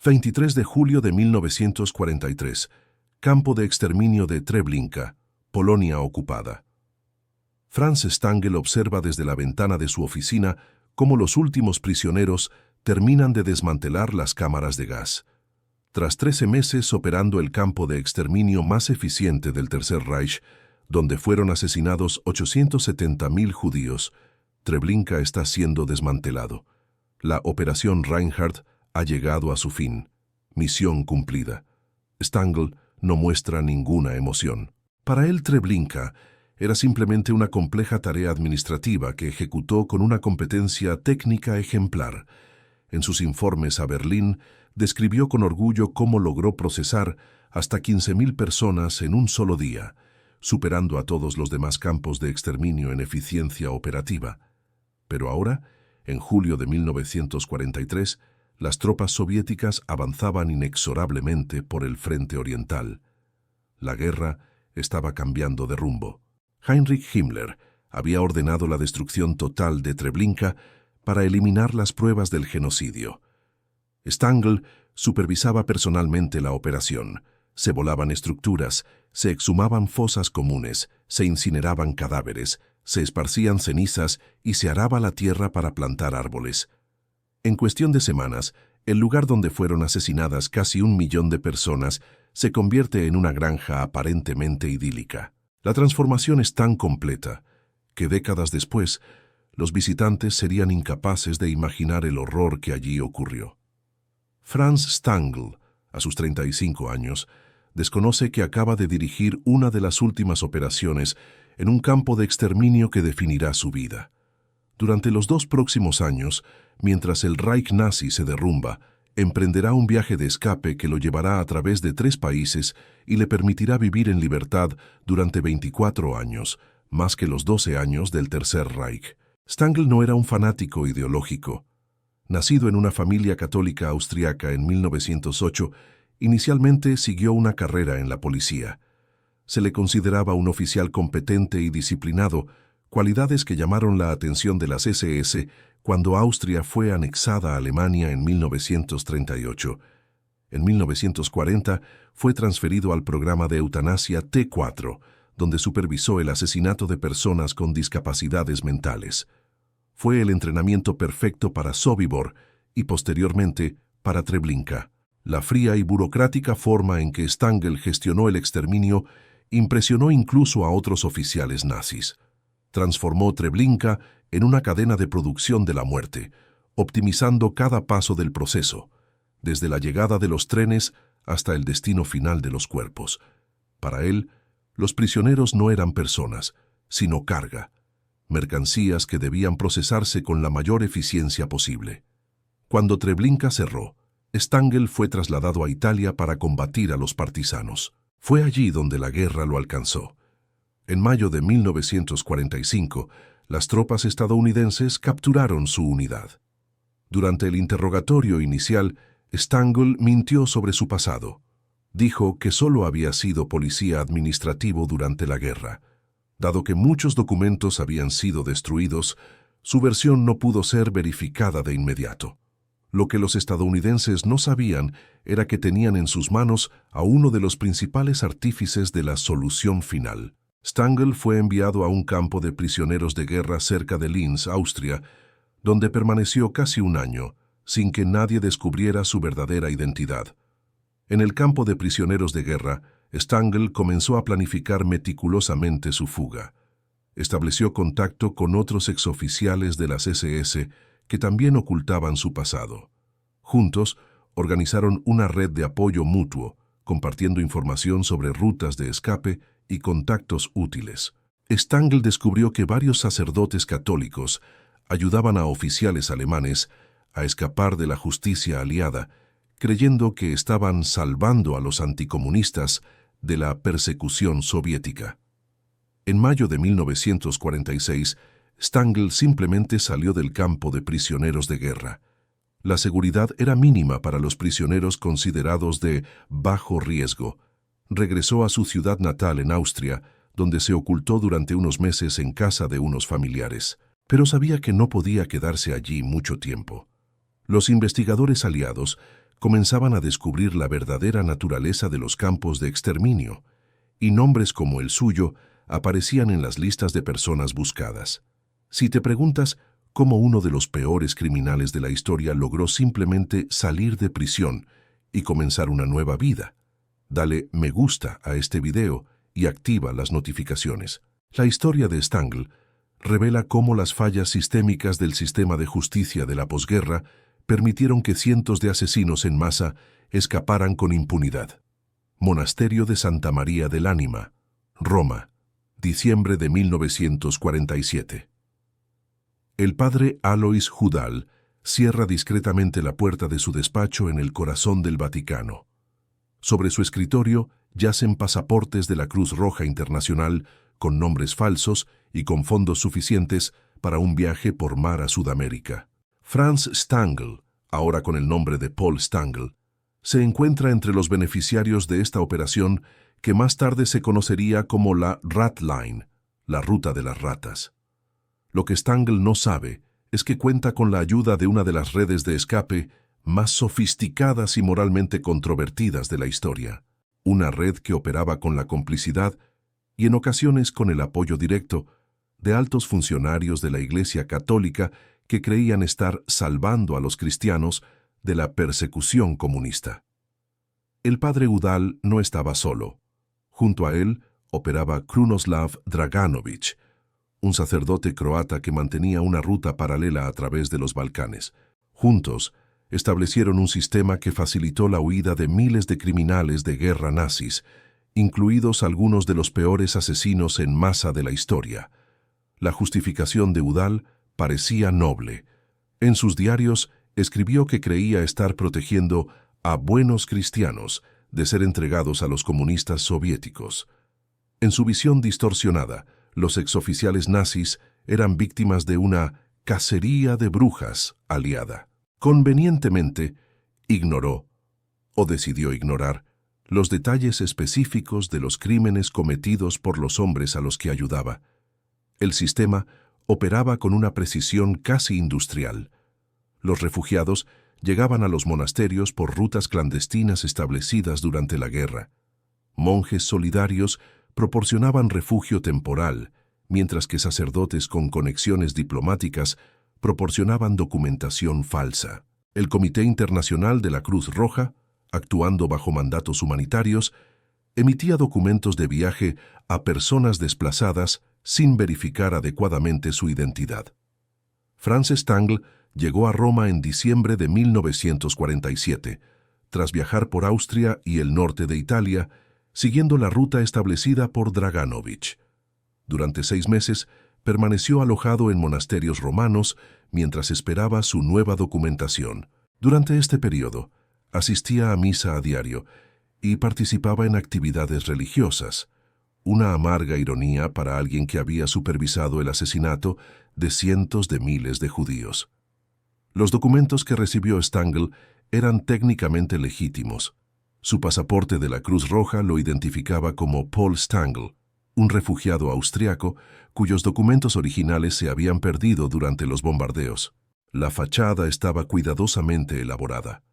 23 de julio de 1943. Campo de exterminio de Treblinka, Polonia ocupada. Franz Stangl observa desde la ventana de su oficina cómo los últimos prisioneros terminan de desmantelar las cámaras de gas. Tras 13 meses operando el campo de exterminio más eficiente del Tercer Reich, donde fueron asesinados 870.000 judíos, Treblinka está siendo desmantelado. La Operación Reinhardt ha llegado a su fin. Misión cumplida. Stangl no muestra ninguna emoción. Para él, Treblinka era simplemente una compleja tarea administrativa que ejecutó con una competencia técnica ejemplar. En sus informes a Berlín, describió con orgullo cómo logró procesar hasta 15.000 personas en un solo día, superando a todos los demás campos de exterminio en eficiencia operativa. Pero ahora, en julio de 1943, las tropas soviéticas avanzaban inexorablemente por el frente oriental. La guerra estaba cambiando de rumbo. Heinrich Himmler había ordenado la destrucción total de Treblinka para eliminar las pruebas del genocidio. Stangl supervisaba personalmente la operación. Se volaban estructuras, se exhumaban fosas comunes, se incineraban cadáveres, se esparcían cenizas y se araba la tierra para plantar árboles. En cuestión de semanas, el lugar donde fueron asesinadas casi 1 millón de personas se convierte en una granja aparentemente idílica. La transformación es tan completa que décadas después, los visitantes serían incapaces de imaginar el horror que allí ocurrió. Franz Stangl, a sus 35 años, desconoce que acaba de dirigir una de las últimas operaciones en un campo de exterminio que definirá su vida. Durante los 2 próximos años, mientras el Reich nazi se derrumba, emprenderá un viaje de escape que lo llevará a través de 3 países y le permitirá vivir en libertad durante 24 años, más que los 12 años del Tercer Reich. Stangl no era un fanático ideológico. Nacido en una familia católica austriaca en 1908, inicialmente siguió una carrera en la policía. Se le consideraba un oficial competente y disciplinado, cualidades que llamaron la atención de las SS cuando Austria fue anexada a Alemania en 1938. En 1940 fue transferido al programa de eutanasia T4, donde supervisó el asesinato de personas con discapacidades mentales. Fue el entrenamiento perfecto para Sobibor y posteriormente para Treblinka. La fría y burocrática forma en que Stangl gestionó el exterminio impresionó incluso a otros oficiales nazis. Transformó Treblinka en una cadena de producción de la muerte, optimizando cada paso del proceso, desde la llegada de los trenes hasta el destino final de los cuerpos. Para él, los prisioneros no eran personas, sino carga, mercancías que debían procesarse con la mayor eficiencia posible. Cuando Treblinka cerró, Stangl fue trasladado a Italia para combatir a los partisanos. Fue allí donde la guerra lo alcanzó. En mayo de 1945, las tropas estadounidenses capturaron su unidad. Durante el interrogatorio inicial, Stangl mintió sobre su pasado. Dijo que solo había sido policía administrativo durante la guerra. Dado que muchos documentos habían sido destruidos, su versión no pudo ser verificada de inmediato. Lo que los estadounidenses no sabían era que tenían en sus manos a uno de los principales artífices de la solución final. Stangl fue enviado a un campo de prisioneros de guerra cerca de Linz, Austria, donde permaneció casi 1 año, sin que nadie descubriera su verdadera identidad. En el campo de prisioneros de guerra, Stangl comenzó a planificar meticulosamente su fuga. Estableció contacto con otros exoficiales de las SS que también ocultaban su pasado. Juntos, organizaron una red de apoyo mutuo, compartiendo información sobre rutas de escape y contactos útiles. Stangl descubrió que varios sacerdotes católicos ayudaban a oficiales alemanes a escapar de la justicia aliada, creyendo que estaban salvando a los anticomunistas de la persecución soviética. En mayo de 1946, Stangl simplemente salió del campo de prisioneros de guerra. La seguridad era mínima para los prisioneros considerados de bajo riesgo. Regresó a su ciudad natal en Austria, donde se ocultó durante unos meses en casa de unos familiares. Pero sabía que no podía quedarse allí mucho tiempo. Los investigadores aliados comenzaban a descubrir la verdadera naturaleza de los campos de exterminio, y nombres como el suyo aparecían en las listas de personas buscadas. Si te preguntas cómo uno de los peores criminales de la historia logró simplemente salir de prisión y comenzar una nueva vida, dale me gusta a este video y activa las notificaciones. La historia de Stangl revela cómo las fallas sistémicas del sistema de justicia de la posguerra permitieron que cientos de asesinos en masa escaparan con impunidad. Monasterio de Santa María del Ánima, Roma, diciembre de 1947. El padre Alois Hudal cierra discretamente la puerta de su despacho en el corazón del Vaticano. Sobre su escritorio yacen pasaportes de la Cruz Roja Internacional con nombres falsos y con fondos suficientes para un viaje por mar a Sudamérica. Franz Stangl, ahora con el nombre de Paul Stangl, se encuentra entre los beneficiarios de esta operación que más tarde se conocería como la Rat Line, la ruta de las ratas. Lo que Stangl no sabe es que cuenta con la ayuda de una de las redes de escape más sofisticadas y moralmente controvertidas de la historia, una red que operaba con la complicidad y en ocasiones con el apoyo directo de altos funcionarios de la Iglesia Católica que creían estar salvando a los cristianos de la persecución comunista. El padre Udal no estaba solo. Junto a él operaba Krunoslav Draganović, un sacerdote croata que mantenía una ruta paralela a través de los Balcanes. Juntos, establecieron un sistema que facilitó la huida de miles de criminales de guerra nazis, incluidos algunos de los peores asesinos en masa de la historia. La justificación de Udal parecía noble. En sus diarios escribió que creía estar protegiendo a buenos cristianos de ser entregados a los comunistas soviéticos. En su visión distorsionada, los exoficiales nazis eran víctimas de una cacería de brujas aliada. Convenientemente, ignoró, o decidió ignorar, los detalles específicos de los crímenes cometidos por los hombres a los que ayudaba. El sistema operaba con una precisión casi industrial. Los refugiados llegaban a los monasterios por rutas clandestinas establecidas durante la guerra. Monjes solidarios proporcionaban refugio temporal, mientras que sacerdotes con conexiones diplomáticas proporcionaban documentación falsa. El Comité Internacional de la Cruz Roja, actuando bajo mandatos humanitarios, emitía documentos de viaje a personas desplazadas sin verificar adecuadamente su identidad. Franz Stangl llegó a Roma en diciembre de 1947, tras viajar por Austria y el norte de Italia, siguiendo la ruta establecida por Draganović. Durante 6 meses, permaneció alojado en monasterios romanos mientras esperaba su nueva documentación. Durante este periodo, asistía a misa a diario y participaba en actividades religiosas, una amarga ironía para alguien que había supervisado el asesinato de cientos de miles de judíos. Los documentos que recibió Stangl eran técnicamente legítimos. Su pasaporte de la Cruz Roja lo identificaba como Paul Stangl, un refugiado austriaco cuyos documentos originales se habían perdido durante los bombardeos. La fachada estaba cuidadosamente elaborada.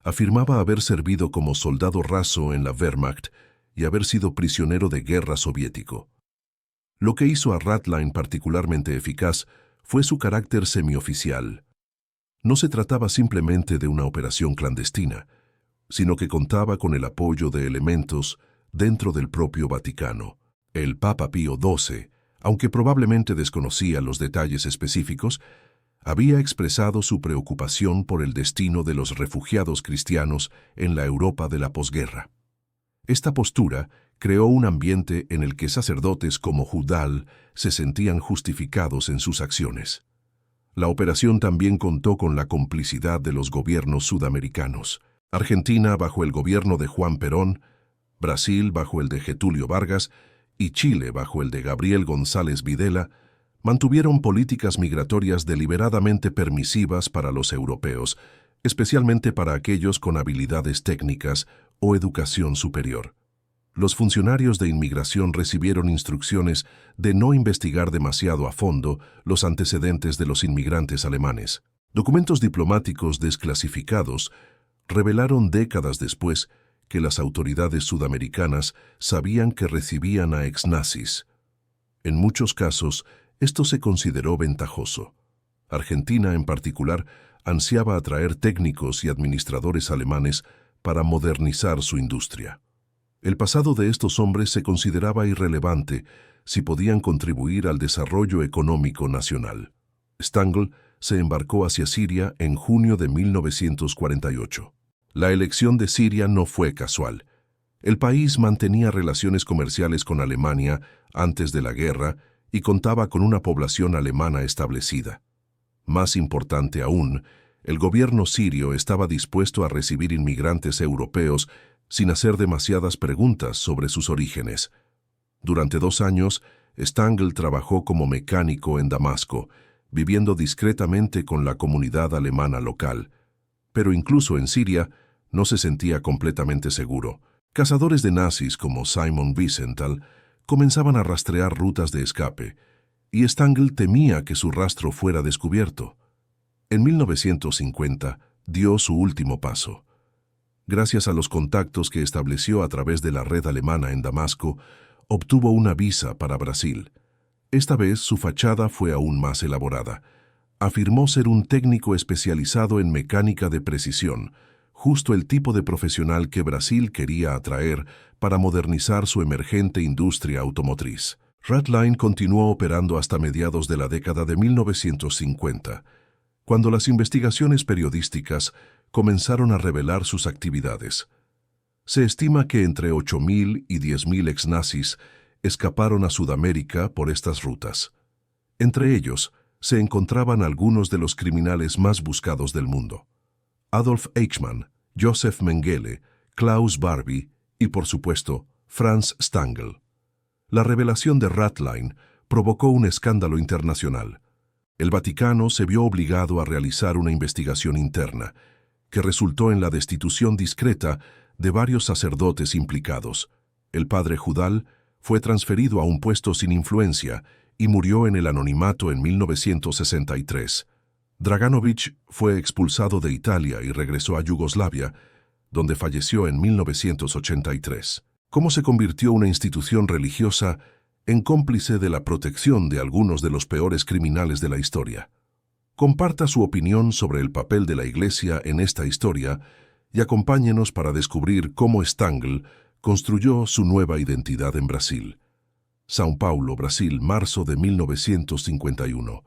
Afirmaba haber servido como soldado raso en la Wehrmacht y haber sido prisionero de guerra soviético. Lo que hizo a Ratline particularmente eficaz fue su carácter semioficial. No se trataba simplemente de una operación clandestina, sino que contaba con el apoyo de elementos dentro del propio Vaticano. El Papa Pío XII, aunque probablemente desconocía los detalles específicos, había expresado su preocupación por el destino de los refugiados cristianos en la Europa de la posguerra. Esta postura creó un ambiente en el que sacerdotes como Hudal se sentían justificados en sus acciones. La operación también contó con la complicidad de los gobiernos sudamericanos. Argentina bajo el gobierno de Juan Perón, Brasil bajo el de Getúlio Vargas y Chile bajo el de Gabriel González Videla, mantuvieron políticas migratorias deliberadamente permisivas para los europeos, especialmente para aquellos con habilidades técnicas o educación superior. Los funcionarios de inmigración recibieron instrucciones de no investigar demasiado a fondo los antecedentes de los inmigrantes alemanes. Documentos diplomáticos desclasificados revelaron décadas después que las autoridades sudamericanas sabían que recibían a exnazis. En muchos casos, esto se consideró ventajoso. Argentina, en particular, ansiaba atraer técnicos y administradores alemanes para modernizar su industria. El pasado de estos hombres se consideraba irrelevante si podían contribuir al desarrollo económico nacional. Stangl se embarcó hacia Siria en junio de 1948. La elección de Siria no fue casual. El país mantenía relaciones comerciales con Alemania antes de la guerra y contaba con una población alemana establecida. Más importante aún, el gobierno sirio estaba dispuesto a recibir inmigrantes europeos sin hacer demasiadas preguntas sobre sus orígenes. Durante 2 años, Stangl trabajó como mecánico en Damasco, viviendo discretamente con la comunidad alemana local. Pero incluso en Siria, no se sentía completamente seguro. Cazadores de nazis como Simon Wiesenthal comenzaban a rastrear rutas de escape, y Stangl temía que su rastro fuera descubierto. En 1950 dio su último paso. Gracias a los contactos que estableció a través de la red alemana en Damasco, obtuvo una visa para Brasil. Esta vez su fachada fue aún más elaborada. Afirmó ser un técnico especializado en mecánica de precisión, justo el tipo de profesional que Brasil quería atraer para modernizar su emergente industria automotriz. Rathline continuó operando hasta mediados de la década de 1950, cuando las investigaciones periodísticas comenzaron a revelar sus actividades. Se estima que entre 8.000 y 10.000 exnazis escaparon a Sudamérica por estas rutas. Entre ellos se encontraban algunos de los criminales más buscados del mundo: Adolf Eichmann, Josef Mengele, Klaus Barbie y, por supuesto, Franz Stangl. La revelación de Rathline provocó un escándalo internacional. El Vaticano se vio obligado a realizar una investigación interna, que resultó en la destitución discreta de varios sacerdotes implicados. El padre Judal fue transferido a un puesto sin influencia y murió en el anonimato en 1963. Draganovich fue expulsado de Italia y regresó a Yugoslavia, donde falleció en 1983. ¿Cómo se convirtió una institución religiosa en cómplice de la protección de algunos de los peores criminales de la historia? Comparta su opinión sobre el papel de la Iglesia en esta historia y acompáñenos para descubrir cómo Stangl construyó su nueva identidad en Brasil. São Paulo, Brasil, marzo de 1951.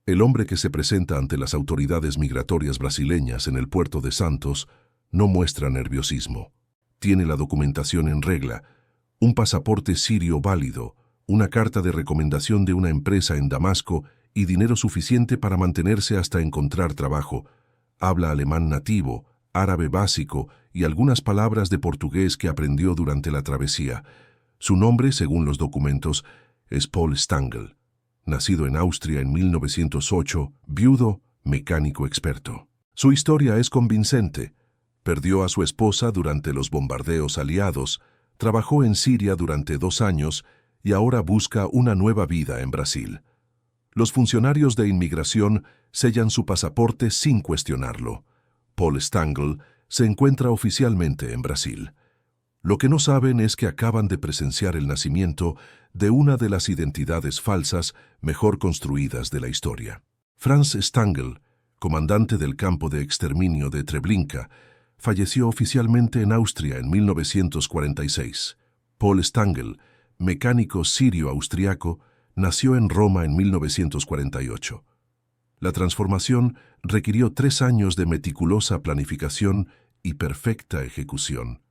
El hombre que se presenta ante las autoridades migratorias brasileñas en el puerto de Santos no muestra nerviosismo. Tiene la documentación en regla, un pasaporte sirio válido, una carta de recomendación de una empresa en Damasco y dinero suficiente para mantenerse hasta encontrar trabajo. Habla alemán nativo, árabe básico y algunas palabras de portugués que aprendió durante la travesía. Su nombre, según los documentos, es Paul Stangl. Nacido en Austria en 1908, viudo, mecánico experto. Su historia es convincente. Perdió a su esposa durante los bombardeos aliados, trabajó en Siria durante 2 años y ahora busca una nueva vida en Brasil. Los funcionarios de inmigración sellan su pasaporte sin cuestionarlo. Paul Stangl se encuentra oficialmente en Brasil. Lo que no saben es que acaban de presenciar el nacimiento de una de las identidades falsas mejor construidas de la historia. Franz Stangl, comandante del campo de exterminio de Treblinka, falleció oficialmente en Austria en 1946. Paul Stangl, mecánico sirio-austriaco, nació en Roma en 1948. La transformación requirió 3 años de meticulosa planificación y perfecta ejecución.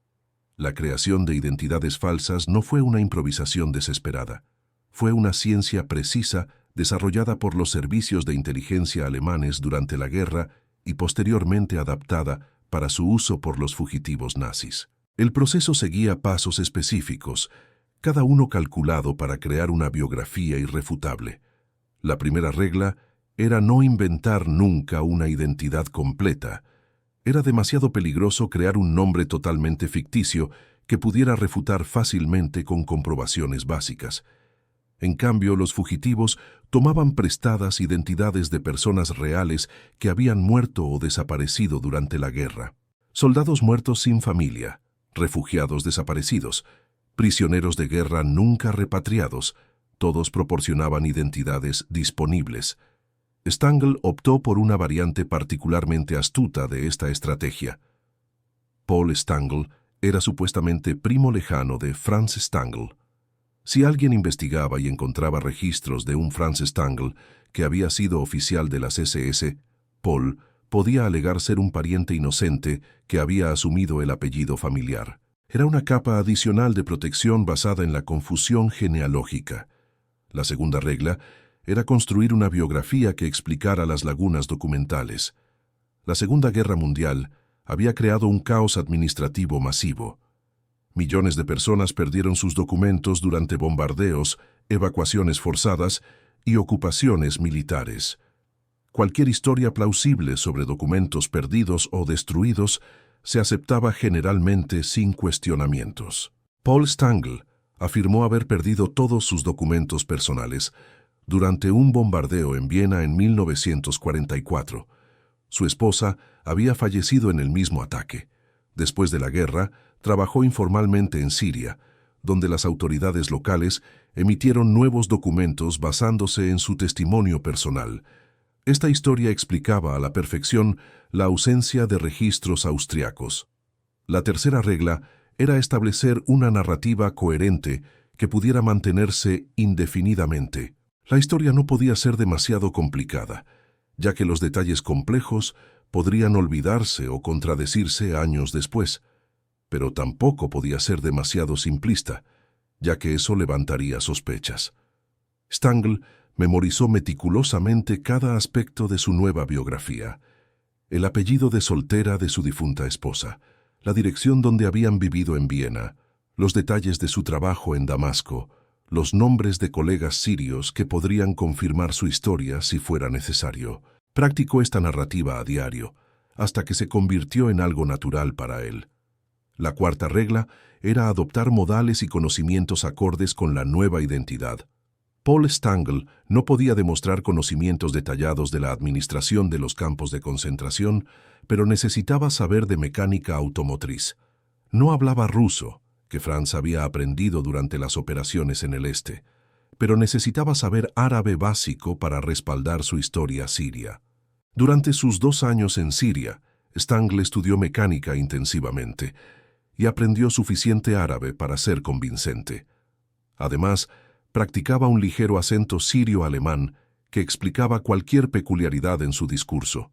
La creación de identidades falsas no fue una improvisación desesperada. Fue una ciencia precisa desarrollada por los servicios de inteligencia alemanes durante la guerra y posteriormente adaptada para su uso por los fugitivos nazis. El proceso seguía pasos específicos, cada uno calculado para crear una biografía irrefutable. La primera regla era no inventar nunca una identidad completa. Era demasiado peligroso crear un nombre totalmente ficticio que pudiera refutar fácilmente con comprobaciones básicas. En cambio, los fugitivos tomaban prestadas identidades de personas reales que habían muerto o desaparecido durante la guerra. Soldados muertos sin familia, refugiados desaparecidos, prisioneros de guerra nunca repatriados, todos proporcionaban identidades disponibles. Stangl optó por una variante particularmente astuta de esta estrategia. Paul Stangl era supuestamente primo lejano de Franz Stangl. Si alguien investigaba y encontraba registros de un Franz Stangl que había sido oficial de las SS, Paul podía alegar ser un pariente inocente que había asumido el apellido familiar. Era una capa adicional de protección basada en la confusión genealógica. La segunda regla era construir una biografía que explicara las lagunas documentales. La Segunda Guerra Mundial había creado un caos administrativo masivo. Millones de personas perdieron sus documentos durante bombardeos, evacuaciones forzadas y ocupaciones militares. Cualquier historia plausible sobre documentos perdidos o destruidos se aceptaba generalmente sin cuestionamientos. Paul Stangl afirmó haber perdido todos sus documentos personales durante un bombardeo en Viena en 1944. Su esposa había fallecido en el mismo ataque. Después de la guerra, trabajó informalmente en Siria, donde las autoridades locales emitieron nuevos documentos basándose en su testimonio personal. Esta historia explicaba a la perfección la ausencia de registros austriacos. La tercera regla era establecer una narrativa coherente que pudiera mantenerse indefinidamente. La historia no podía ser demasiado complicada, ya que los detalles complejos podrían olvidarse o contradecirse años después, pero tampoco podía ser demasiado simplista, ya que eso levantaría sospechas. Stangl memorizó meticulosamente cada aspecto de su nueva biografía: el apellido de soltera de su difunta esposa, la dirección donde habían vivido en Viena, los detalles de su trabajo en Damasco, los nombres de colegas sirios que podrían confirmar su historia si fuera necesario. Practicó esta narrativa a diario, hasta que se convirtió en algo natural para él. La cuarta regla era adoptar modales y conocimientos acordes con la nueva identidad. Paul Stangl no podía demostrar conocimientos detallados de la administración de los campos de concentración, pero necesitaba saber de mecánica automotriz. No hablaba ruso, que Franz había aprendido durante las operaciones en el este, pero necesitaba saber árabe básico para respaldar su historia siria. Durante sus 2 años en Siria, Stangl estudió mecánica intensivamente y aprendió suficiente árabe para ser convincente. Además, practicaba un ligero acento sirio-alemán que explicaba cualquier peculiaridad en su discurso.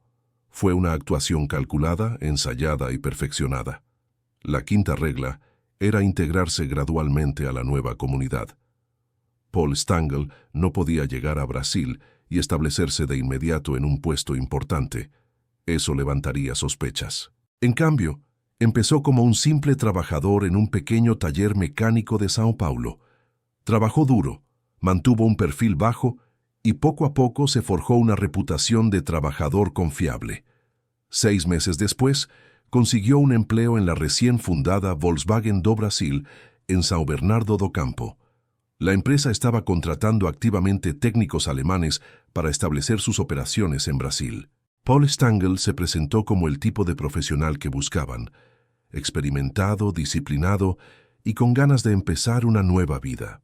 Fue una actuación calculada, ensayada y perfeccionada. La quinta regla era integrarse gradualmente a la nueva comunidad. Paul Stangl no podía llegar a Brasil y establecerse de inmediato en un puesto importante. Eso levantaría sospechas. En cambio, empezó como un simple trabajador en un pequeño taller mecánico de São Paulo. Trabajó duro, mantuvo un perfil bajo y poco a poco se forjó una reputación de trabajador confiable. 6 meses después, consiguió un empleo en la recién fundada Volkswagen do Brasil en São Bernardo do Campo. La empresa estaba contratando activamente técnicos alemanes para establecer sus operaciones en Brasil. Paul Stangl se presentó como el tipo de profesional que buscaban: experimentado, disciplinado y con ganas de empezar una nueva vida.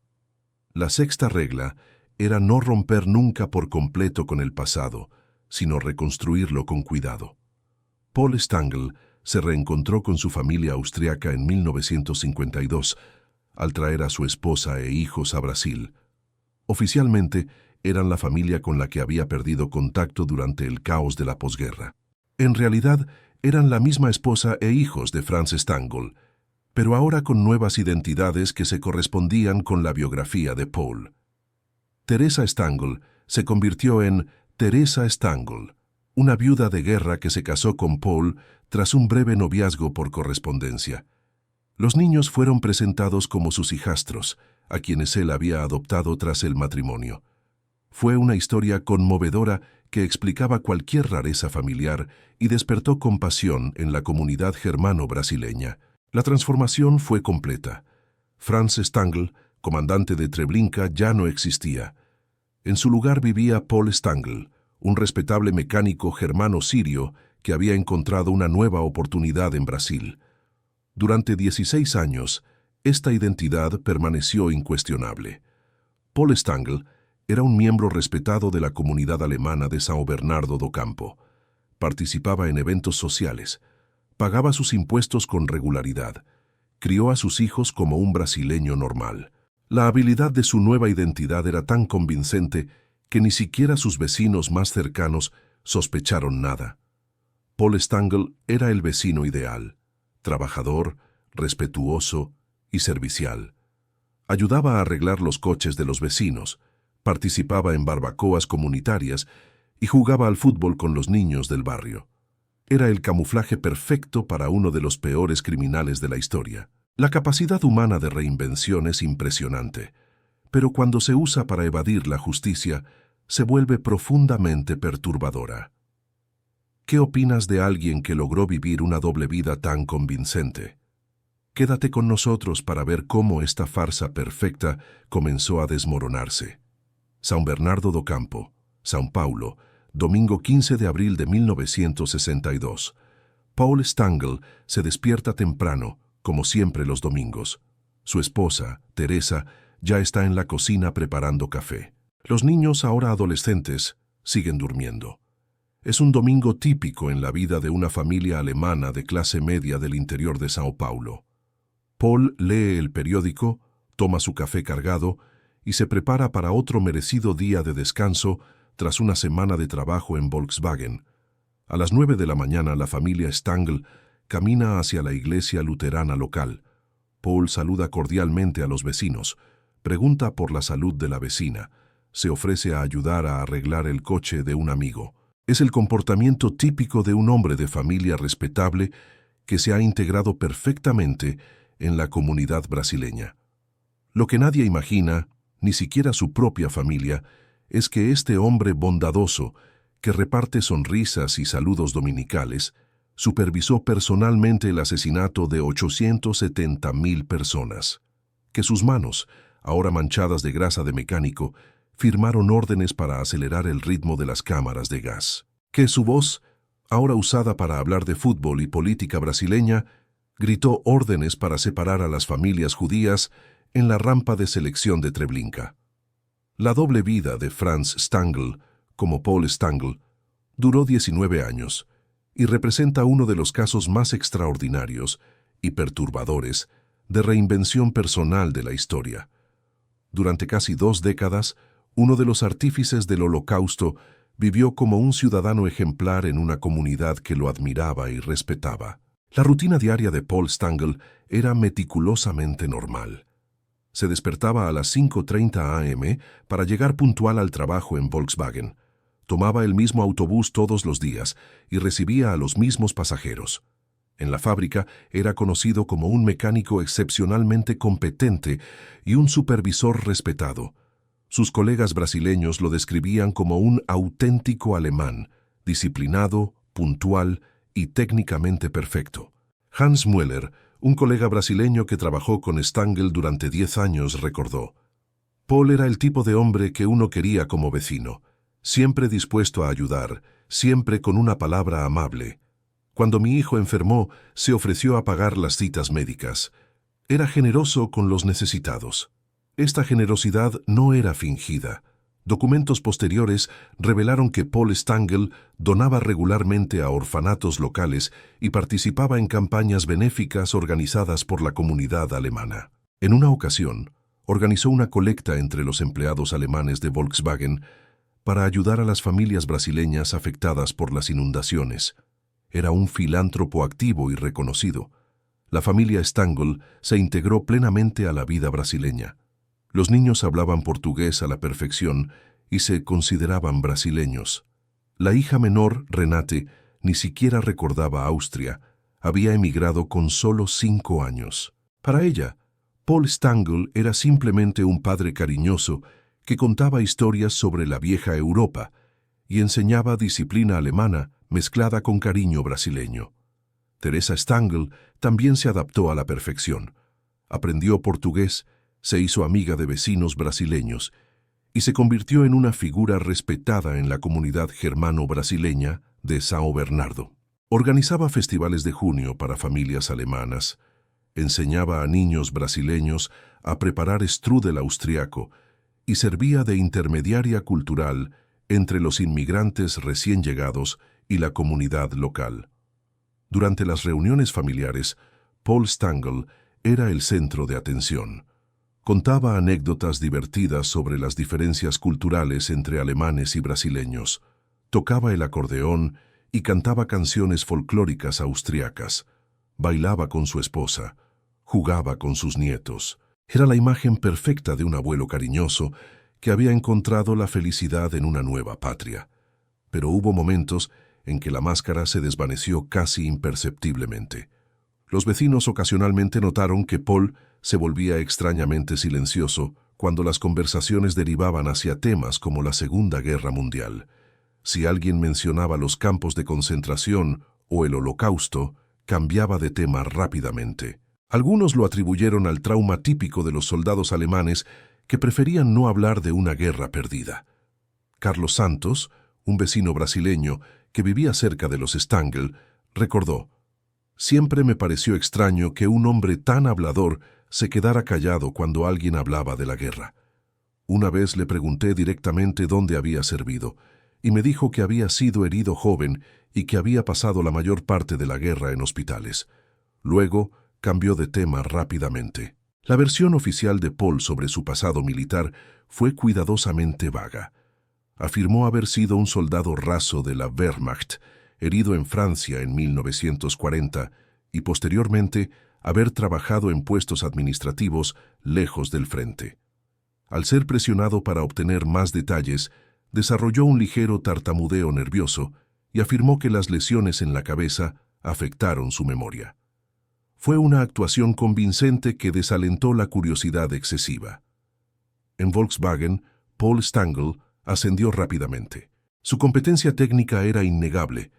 La sexta regla era no romper nunca por completo con el pasado, sino reconstruirlo con cuidado. Paul Stangl se reencontró con su familia austriaca en 1952, al traer a su esposa e hijos a Brasil. Oficialmente, eran la familia con la que había perdido contacto durante el caos de la posguerra. En realidad, eran la misma esposa e hijos de Franz Stangl, pero ahora con nuevas identidades que se correspondían con la biografía de Paul. Teresa Stangl se convirtió en Teresa Stangl, una viuda de guerra que se casó con Paul tras un breve noviazgo por correspondencia. Los niños fueron presentados como sus hijastros, a quienes él había adoptado tras el matrimonio. Fue una historia conmovedora que explicaba cualquier rareza familiar y despertó compasión en la comunidad germano-brasileña. La transformación fue completa. Franz Stangl, comandante de Treblinka, ya no existía. En su lugar vivía Paul Stangl, un respetable mecánico germano-sirio que había encontrado una nueva oportunidad en Brasil. Durante 16 años, esta identidad permaneció incuestionable. Paul Stangl era un miembro respetado de la comunidad alemana de São Bernardo do Campo. Participaba en eventos sociales, pagaba sus impuestos con regularidad, crió a sus hijos como un brasileño normal. La habilidad de su nueva identidad era tan convincente que ni siquiera sus vecinos más cercanos sospecharon nada. Paul Stangl era el vecino ideal, trabajador, respetuoso y servicial. Ayudaba a arreglar los coches de los vecinos, participaba en barbacoas comunitarias y jugaba al fútbol con los niños del barrio. Era el camuflaje perfecto para uno de los peores criminales de la historia. La capacidad humana de reinvención es impresionante, pero cuando se usa para evadir la justicia, se vuelve profundamente perturbadora. ¿Qué opinas de alguien que logró vivir una doble vida tan convincente? Quédate con nosotros para ver cómo esta farsa perfecta comenzó a desmoronarse. São Bernardo do Campo, São Paulo, domingo 15 de abril de 1962. Paul Stangl se despierta temprano, como siempre los domingos. Su esposa, Teresa, ya está en la cocina preparando café. Los niños, ahora adolescentes, siguen durmiendo. Es un domingo típico en la vida de una familia alemana de clase media del interior de Sao Paulo. Paul lee el periódico, toma su café cargado y se prepara para otro merecido día de descanso tras una semana de trabajo en Volkswagen. A las 9 de la mañana la familia Stangl camina hacia la iglesia luterana local. Paul saluda cordialmente a los vecinos, pregunta por la salud de la vecina, se ofrece a ayudar a arreglar el coche de un amigo. Es el comportamiento típico de un hombre de familia respetable que se ha integrado perfectamente en la comunidad brasileña. Lo que nadie imagina, ni siquiera su propia familia, es que este hombre bondadoso, que reparte sonrisas y saludos dominicales, supervisó personalmente el asesinato de 870,000 personas, que sus manos, ahora manchadas de grasa de mecánico, firmaron órdenes para acelerar el ritmo de las cámaras de gas, que su voz, ahora usada para hablar de fútbol y política brasileña, gritó órdenes para separar a las familias judías en la rampa de selección de Treblinka. La doble vida de Franz Stangl, como Paul Stangl, duró 19 años y representa uno de los casos más extraordinarios y perturbadores de reinvención personal de la historia. Durante casi 2 décadas, uno de los artífices del Holocausto vivió como un ciudadano ejemplar en una comunidad que lo admiraba y respetaba. La rutina diaria de Paul Stangl era meticulosamente normal. Se despertaba a las 5:30 am para llegar puntual al trabajo en Volkswagen. Tomaba el mismo autobús todos los días y recibía a los mismos pasajeros. En la fábrica era conocido como un mecánico excepcionalmente competente y un supervisor respetado. Sus colegas brasileños lo describían como un auténtico alemán, disciplinado, puntual y técnicamente perfecto. Hans Müller, un colega brasileño que trabajó con Stangl durante 10 años, recordó: Paul era el tipo de hombre que uno quería como vecino, siempre dispuesto a ayudar, siempre con una palabra amable. Cuando mi hijo enfermó, se ofreció a pagar las citas médicas. Era generoso con los necesitados. Esta generosidad no era fingida. Documentos posteriores revelaron que Paul Stangl donaba regularmente a orfanatos locales y participaba en campañas benéficas organizadas por la comunidad alemana. En una ocasión, organizó una colecta entre los empleados alemanes de Volkswagen para ayudar a las familias brasileñas afectadas por las inundaciones. Era un filántropo activo y reconocido. La familia Stangl se integró plenamente a la vida brasileña. Los niños hablaban portugués a la perfección y se consideraban brasileños. La hija menor, Renate, ni siquiera recordaba Austria. Había emigrado con solo 5 años. Para ella, Paul Stangl era simplemente un padre cariñoso que contaba historias sobre la vieja Europa y enseñaba disciplina alemana mezclada con cariño brasileño. Teresa Stangl también se adaptó a la perfección. Aprendió portugués, se hizo amiga de vecinos brasileños y se convirtió en una figura respetada en la comunidad germano-brasileña de São Bernardo. Organizaba festivales de junio para familias alemanas, enseñaba a niños brasileños a preparar strudel austriaco y servía de intermediaria cultural entre los inmigrantes recién llegados y la comunidad local. Durante las reuniones familiares, Paul Stangl era el centro de atención. Contaba anécdotas divertidas sobre las diferencias culturales entre alemanes y brasileños, tocaba el acordeón y cantaba canciones folclóricas austriacas, bailaba con su esposa, jugaba con sus nietos. Era la imagen perfecta de un abuelo cariñoso que había encontrado la felicidad en una nueva patria. Pero hubo momentos en que la máscara se desvaneció casi imperceptiblemente. Los vecinos ocasionalmente notaron que Paul se volvía extrañamente silencioso cuando las conversaciones derivaban hacia temas como la Segunda Guerra Mundial. Si alguien mencionaba los campos de concentración o el Holocausto, cambiaba de tema rápidamente. Algunos lo atribuyeron al trauma típico de los soldados alemanes que preferían no hablar de una guerra perdida. Carlos Santos, un vecino brasileño que vivía cerca de los Stangl, recordó: «Siempre me pareció extraño que un hombre tan hablador se quedara callado cuando alguien hablaba de la guerra. Una vez le pregunté directamente dónde había servido, y me dijo que había sido herido joven y que había pasado la mayor parte de la guerra en hospitales. Luego cambió de tema rápidamente». La versión oficial de Paul sobre su pasado militar fue cuidadosamente vaga. Afirmó haber sido un soldado raso de la Wehrmacht, herido en Francia en 1940, y posteriormente haber trabajado en puestos administrativos lejos del frente. Al ser presionado para obtener más detalles, desarrolló un ligero tartamudeo nervioso y afirmó que las lesiones en la cabeza afectaron su memoria. Fue una actuación convincente que desalentó la curiosidad excesiva. En Volkswagen, Paul Stangl ascendió rápidamente. Su competencia técnica era innegable,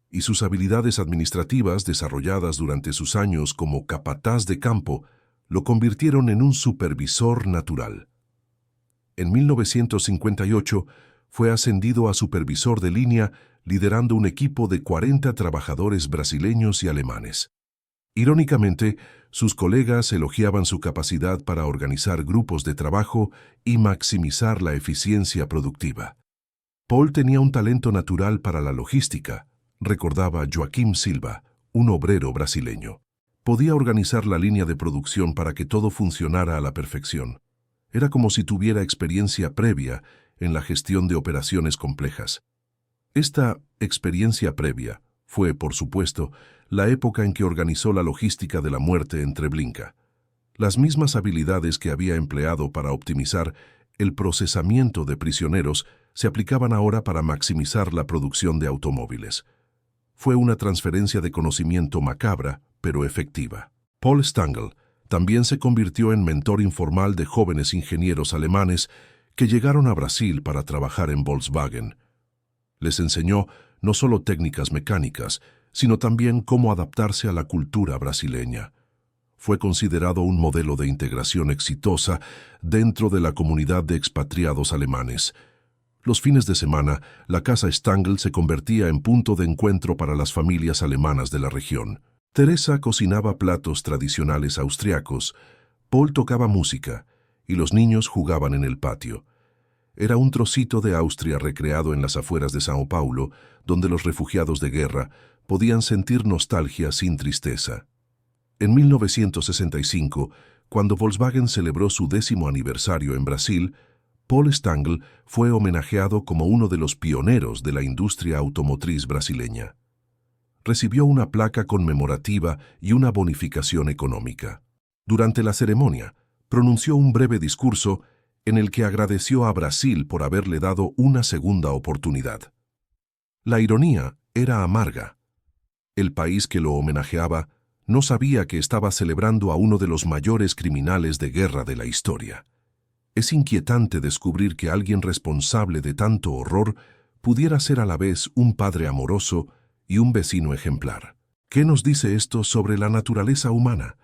y sus habilidades administrativas desarrolladas durante sus años como capataz de campo lo convirtieron en un supervisor natural. En 1958 fue ascendido a supervisor de línea, liderando un equipo de 40 trabajadores brasileños y alemanes. Irónicamente, sus colegas elogiaban su capacidad para organizar grupos de trabajo y maximizar la eficiencia productiva. Paul tenía un talento natural para la logística, recordaba Joaquim Silva, un obrero brasileño. Podía organizar la línea de producción para que todo funcionara a la perfección. Era como si tuviera experiencia previa en la gestión de operaciones complejas. Esta experiencia previa fue, por supuesto, la época en que organizó la logística de la muerte en Treblinka. Las mismas habilidades que había empleado para optimizar el procesamiento de prisioneros se aplicaban ahora para maximizar la producción de automóviles. Fue una transferencia de conocimiento macabra, pero efectiva. Paul Stangl también se convirtió en mentor informal de jóvenes ingenieros alemanes que llegaron a Brasil para trabajar en Volkswagen. Les enseñó no solo técnicas mecánicas, sino también cómo adaptarse a la cultura brasileña. Fue considerado un modelo de integración exitosa dentro de la comunidad de expatriados alemanes. Los fines de semana, la casa Stangl se convertía en punto de encuentro para las familias alemanas de la región. Teresa cocinaba platos tradicionales austriacos, Paul tocaba música y los niños jugaban en el patio. Era un trocito de Austria recreado en las afueras de Sao Paulo, donde los refugiados de guerra podían sentir nostalgia sin tristeza. En 1965, cuando Volkswagen celebró su 10º aniversario en Brasil, Paul Stangl fue homenajeado como uno de los pioneros de la industria automotriz brasileña. Recibió una placa conmemorativa y una bonificación económica. Durante la ceremonia, pronunció un breve discurso en el que agradeció a Brasil por haberle dado una segunda oportunidad. La ironía era amarga. El país que lo homenajeaba no sabía que estaba celebrando a uno de los mayores criminales de guerra de la historia. Es inquietante descubrir que alguien responsable de tanto horror pudiera ser a la vez un padre amoroso y un vecino ejemplar. ¿Qué nos dice esto sobre la naturaleza humana?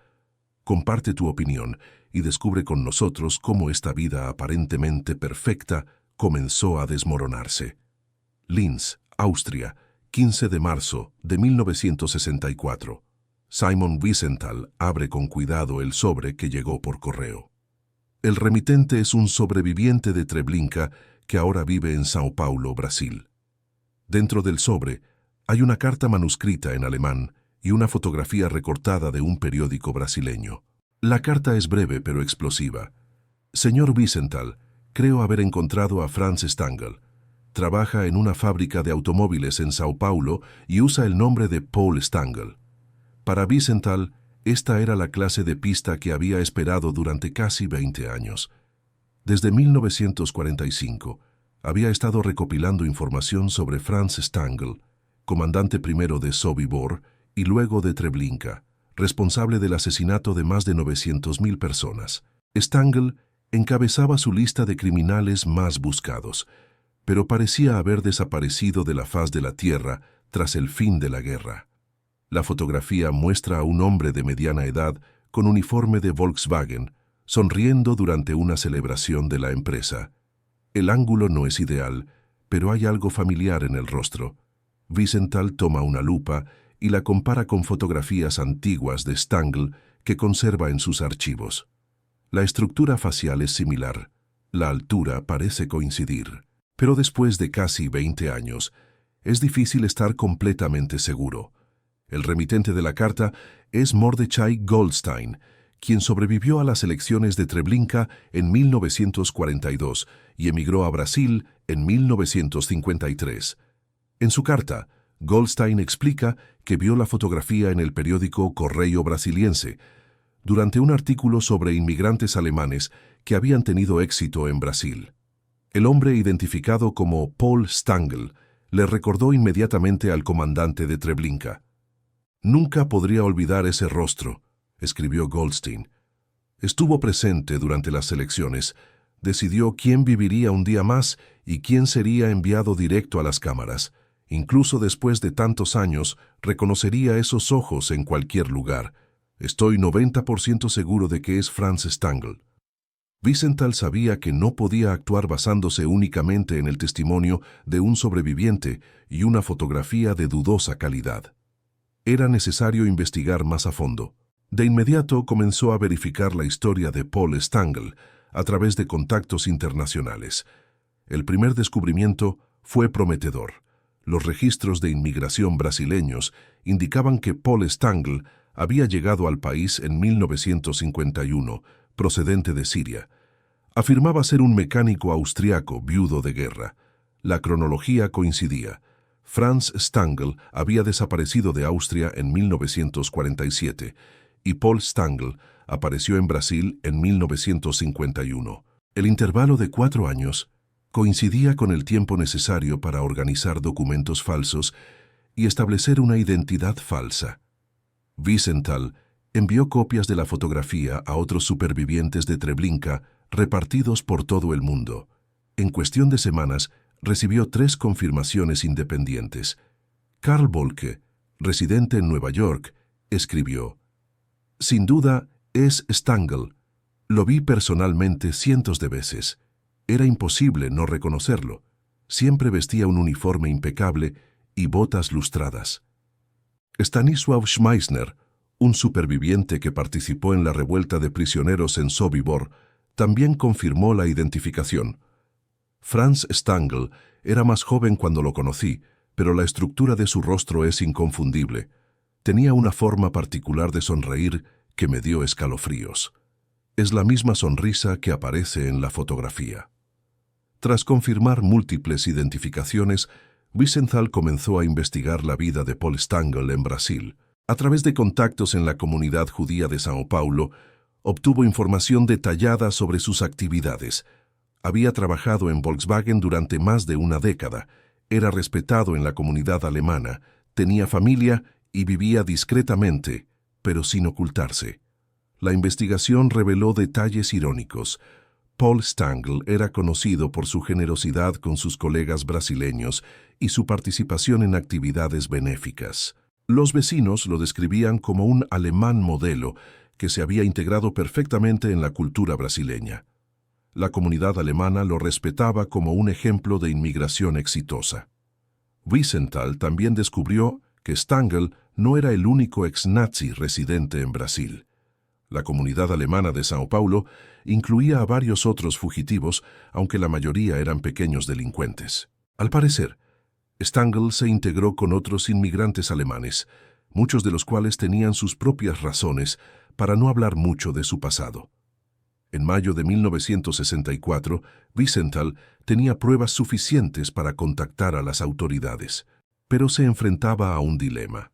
Comparte tu opinión y descubre con nosotros cómo esta vida aparentemente perfecta comenzó a desmoronarse. Linz, Austria, 15 de marzo de 1964. Simon Wiesenthal abre con cuidado el sobre que llegó por correo. El remitente es un sobreviviente de Treblinka que ahora vive en Sao Paulo, Brasil. Dentro del sobre hay una carta manuscrita en alemán y una fotografía recortada de un periódico brasileño. La carta es breve pero explosiva. Señor Wiesenthal, creo haber encontrado a Franz Stangl. Trabaja en una fábrica de automóviles en Sao Paulo y usa el nombre de Paul Stangl. Para Wiesenthal, esta era la clase de pista que había esperado durante casi 20 años. Desde 1945, había estado recopilando información sobre Franz Stangl, comandante primero de Sobibor y luego de Treblinka, responsable del asesinato de más de 900.000 personas. Stangl encabezaba su lista de criminales más buscados, pero parecía haber desaparecido de la faz de la tierra tras el fin de la guerra. La fotografía muestra a un hombre de mediana edad con uniforme de Volkswagen, sonriendo durante una celebración de la empresa. El ángulo no es ideal, pero hay algo familiar en el rostro. Wiesenthal toma una lupa y la compara con fotografías antiguas de Stangl que conserva en sus archivos. La estructura facial es similar, la altura parece coincidir. Pero después de casi 20 años, es difícil estar completamente seguro. El remitente de la carta es Mordechai Goldstein, quien sobrevivió a las elecciones de Treblinka en 1942 y emigró a Brasil en 1953. En su carta, Goldstein explica que vio la fotografía en el periódico Correio Brasiliense, durante un artículo sobre inmigrantes alemanes que habían tenido éxito en Brasil. El hombre identificado como Paul Stangl le recordó inmediatamente al comandante de Treblinka. «Nunca podría olvidar ese rostro», escribió Goldstein. «Estuvo presente durante las elecciones, decidió quién viviría un día más y quién sería enviado directo a las cámaras. Incluso después de tantos años, reconocería esos ojos en cualquier lugar. Estoy 90% seguro de que es Franz Stangl». Wiesenthal sabía que no podía actuar basándose únicamente en el testimonio de un sobreviviente y una fotografía de dudosa calidad. Era necesario investigar más a fondo. De inmediato comenzó a verificar la historia de Paul Stangl a través de contactos internacionales. El primer descubrimiento fue prometedor. Los registros de inmigración brasileños indicaban que Paul Stangl había llegado al país en 1951, procedente de Siria. Afirmaba ser un mecánico austriaco viudo de guerra. La cronología coincidía. Franz Stangl había desaparecido de Austria en 1947 y Paul Stangl apareció en Brasil en 1951. El intervalo de 4 años coincidía con el tiempo necesario para organizar documentos falsos y establecer una identidad falsa. Wiesenthal envió copias de la fotografía a otros supervivientes de Treblinka repartidos por todo el mundo. En cuestión de semanas, recibió 3 confirmaciones independientes. Karl Bolke, residente en Nueva York, escribió: «Sin duda, es Stangl. Lo vi personalmente cientos de veces. Era imposible no reconocerlo. Siempre vestía un uniforme impecable y botas lustradas». Stanisław Schmeissner, un superviviente que participó en la revuelta de prisioneros en Sobibor, también confirmó la identificación. Franz Stangl era más joven cuando lo conocí, pero la estructura de su rostro es inconfundible. Tenía una forma particular de sonreír que me dio escalofríos. Es la misma sonrisa que aparece en la fotografía. Tras confirmar múltiples identificaciones, Wiesenthal comenzó a investigar la vida de Paul Stangl en Brasil. A través de contactos en la comunidad judía de Sao Paulo, obtuvo información detallada sobre sus actividades. Había trabajado en Volkswagen durante más de una década, era respetado en la comunidad alemana, tenía familia y vivía discretamente, pero sin ocultarse. La investigación reveló detalles irónicos. Paul Stangl era conocido por su generosidad con sus colegas brasileños y su participación en actividades benéficas. Los vecinos lo describían como un alemán modelo que se había integrado perfectamente en la cultura brasileña. La comunidad alemana lo respetaba como un ejemplo de inmigración exitosa. Wiesenthal también descubrió que Stangl no era el único ex-nazi residente en Brasil. La comunidad alemana de Sao Paulo incluía a varios otros fugitivos, aunque la mayoría eran pequeños delincuentes. Al parecer, Stangl se integró con otros inmigrantes alemanes, muchos de los cuales tenían sus propias razones para no hablar mucho de su pasado. En mayo de 1964, Wiesenthal tenía pruebas suficientes para contactar a las autoridades, pero se enfrentaba a un dilema.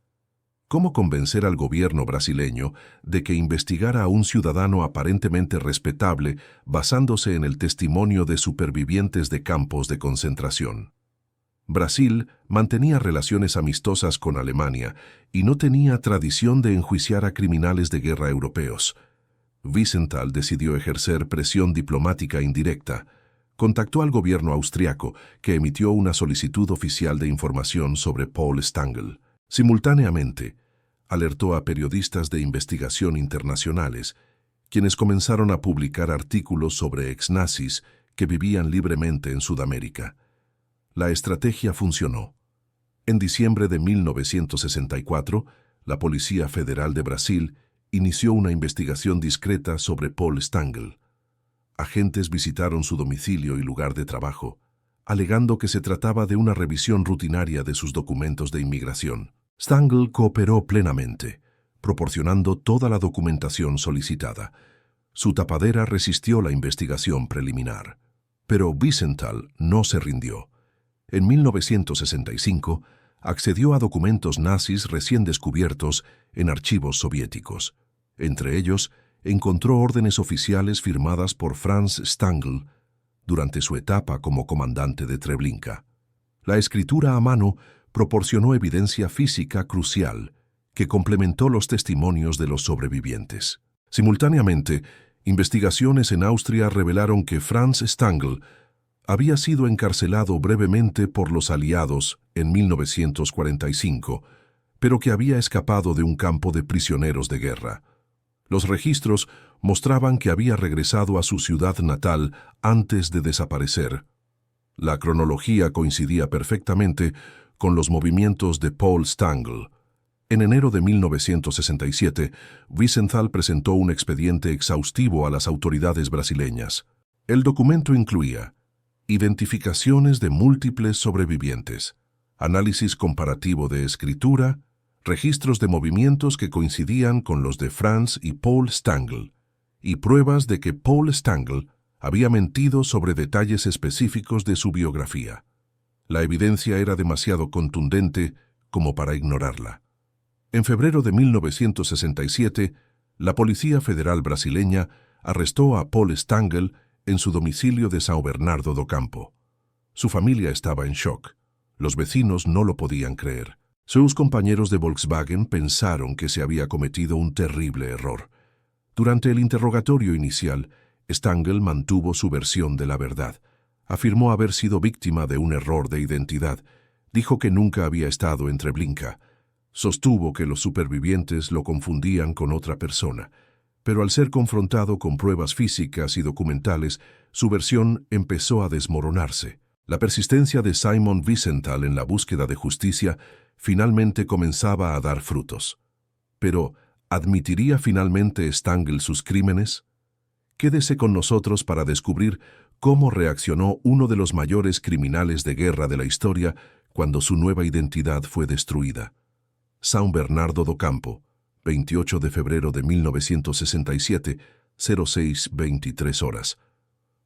¿Cómo convencer al gobierno brasileño de que investigara a un ciudadano aparentemente respetable basándose en el testimonio de supervivientes de campos de concentración? Brasil mantenía relaciones amistosas con Alemania y no tenía tradición de enjuiciar a criminales de guerra europeos. Wiesenthal decidió ejercer presión diplomática indirecta. Contactó al gobierno austriaco, que emitió una solicitud oficial de información sobre Paul Stangl. Simultáneamente, alertó a periodistas de investigación internacionales, quienes comenzaron a publicar artículos sobre ex-nazis que vivían libremente en Sudamérica. La estrategia funcionó. En diciembre de 1964, la Policía Federal de Brasil inició una investigación discreta sobre Paul Stangl. Agentes visitaron su domicilio y lugar de trabajo, alegando que se trataba de una revisión rutinaria de sus documentos de inmigración. Stangl cooperó plenamente, proporcionando toda la documentación solicitada. Su tapadera resistió la investigación preliminar. Pero Wiesenthal no se rindió. En 1965, accedió a documentos nazis recién descubiertos en archivos soviéticos. Entre ellos, encontró órdenes oficiales firmadas por Franz Stangl durante su etapa como comandante de Treblinka. La escritura a mano proporcionó evidencia física crucial que complementó los testimonios de los sobrevivientes. Simultáneamente, investigaciones en Austria revelaron que Franz Stangl había sido encarcelado brevemente por los aliados en 1945, pero que había escapado de un campo de prisioneros de guerra. Los registros mostraban que había regresado a su ciudad natal antes de desaparecer. La cronología coincidía perfectamente con los movimientos de Paul Stangl. En enero de 1967, Wiesenthal presentó un expediente exhaustivo a las autoridades brasileñas. El documento incluía identificaciones de múltiples sobrevivientes, análisis comparativo de escritura, registros de movimientos que coincidían con los de Franz y Paul Stangl, y pruebas de que Paul Stangl había mentido sobre detalles específicos de su biografía. La evidencia era demasiado contundente como para ignorarla. En febrero de 1967, la Policía Federal brasileña arrestó a Paul Stangl en su domicilio de São Bernardo do Campo. Su familia estaba en shock. Los vecinos no lo podían creer. Sus compañeros de Volkswagen pensaron que se había cometido un terrible error. Durante el interrogatorio inicial, Stangl mantuvo su versión de la verdad. Afirmó haber sido víctima de un error de identidad. Dijo que nunca había estado en Treblinka. Sostuvo que los supervivientes lo confundían con otra persona. Pero al ser confrontado con pruebas físicas y documentales, su versión empezó a desmoronarse. La persistencia de Simon Wiesenthal en la búsqueda de justicia finalmente comenzaba a dar frutos. Pero, ¿admitiría finalmente Stangl sus crímenes? Quédese con nosotros para descubrir cómo reaccionó uno de los mayores criminales de guerra de la historia cuando su nueva identidad fue destruida. São Bernardo do Campo, 28 de febrero de 1967, 06:23 horas.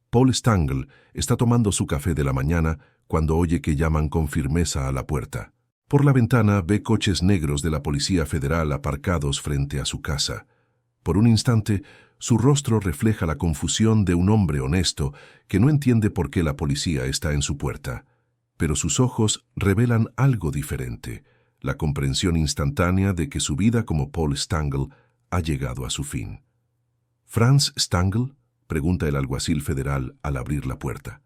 Paul Stangl está tomando su café de la mañana cuando oye que llaman con firmeza a la puerta. Por la ventana ve coches negros de la Policía Federal aparcados frente a su casa. Por un instante, su rostro refleja la confusión de un hombre honesto que no entiende por qué la policía está en su puerta. Pero sus ojos revelan algo diferente, la comprensión instantánea de que su vida como Paul Stangl ha llegado a su fin. ¿Franz Stangl?, pregunta el alguacil federal al abrir la puerta.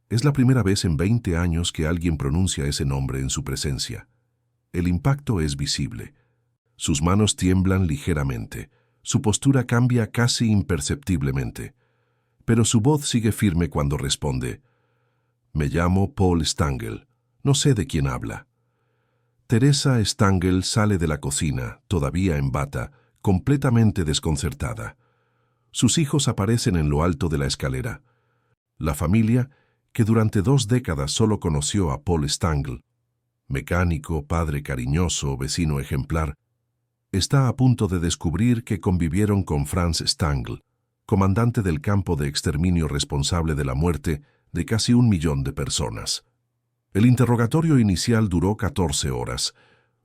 Es la primera vez en 20 años que alguien pronuncia ese nombre en su presencia. El impacto es visible. Sus manos tiemblan ligeramente. Su postura cambia casi imperceptiblemente. Pero su voz sigue firme cuando responde: «Me llamo Paul Stangl. No sé de quién habla. Teresa Stangl sale de la cocina, todavía en bata, completamente desconcertada. Sus hijos aparecen en lo alto de la escalera. La familia, que durante 2 décadas solo conoció a Paul Stangl, mecánico, padre cariñoso, vecino ejemplar, está a punto de descubrir que convivieron con Franz Stangl, comandante del campo de exterminio responsable de la muerte de casi 1 millón de personas. El interrogatorio inicial duró 14 horas.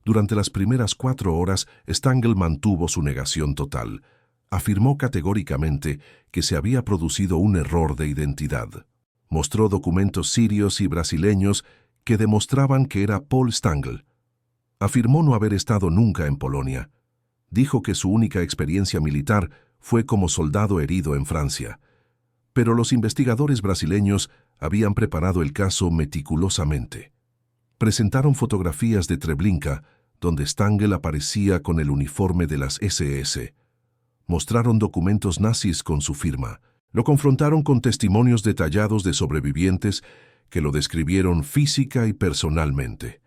Durante las primeras 4 horas, Stangl mantuvo su negación total. Afirmó categóricamente que se había producido un error de identidad. Mostró documentos sirios y brasileños que demostraban que era Paul Stangl. Afirmó no haber estado nunca en Polonia. Dijo que su única experiencia militar fue como soldado herido en Francia. Pero los investigadores brasileños habían preparado el caso meticulosamente. Presentaron fotografías de Treblinka, donde Stangl aparecía con el uniforme de las SS. Mostraron documentos nazis con su firma. Lo confrontaron con testimonios detallados de sobrevivientes que lo describieron física y personalmente.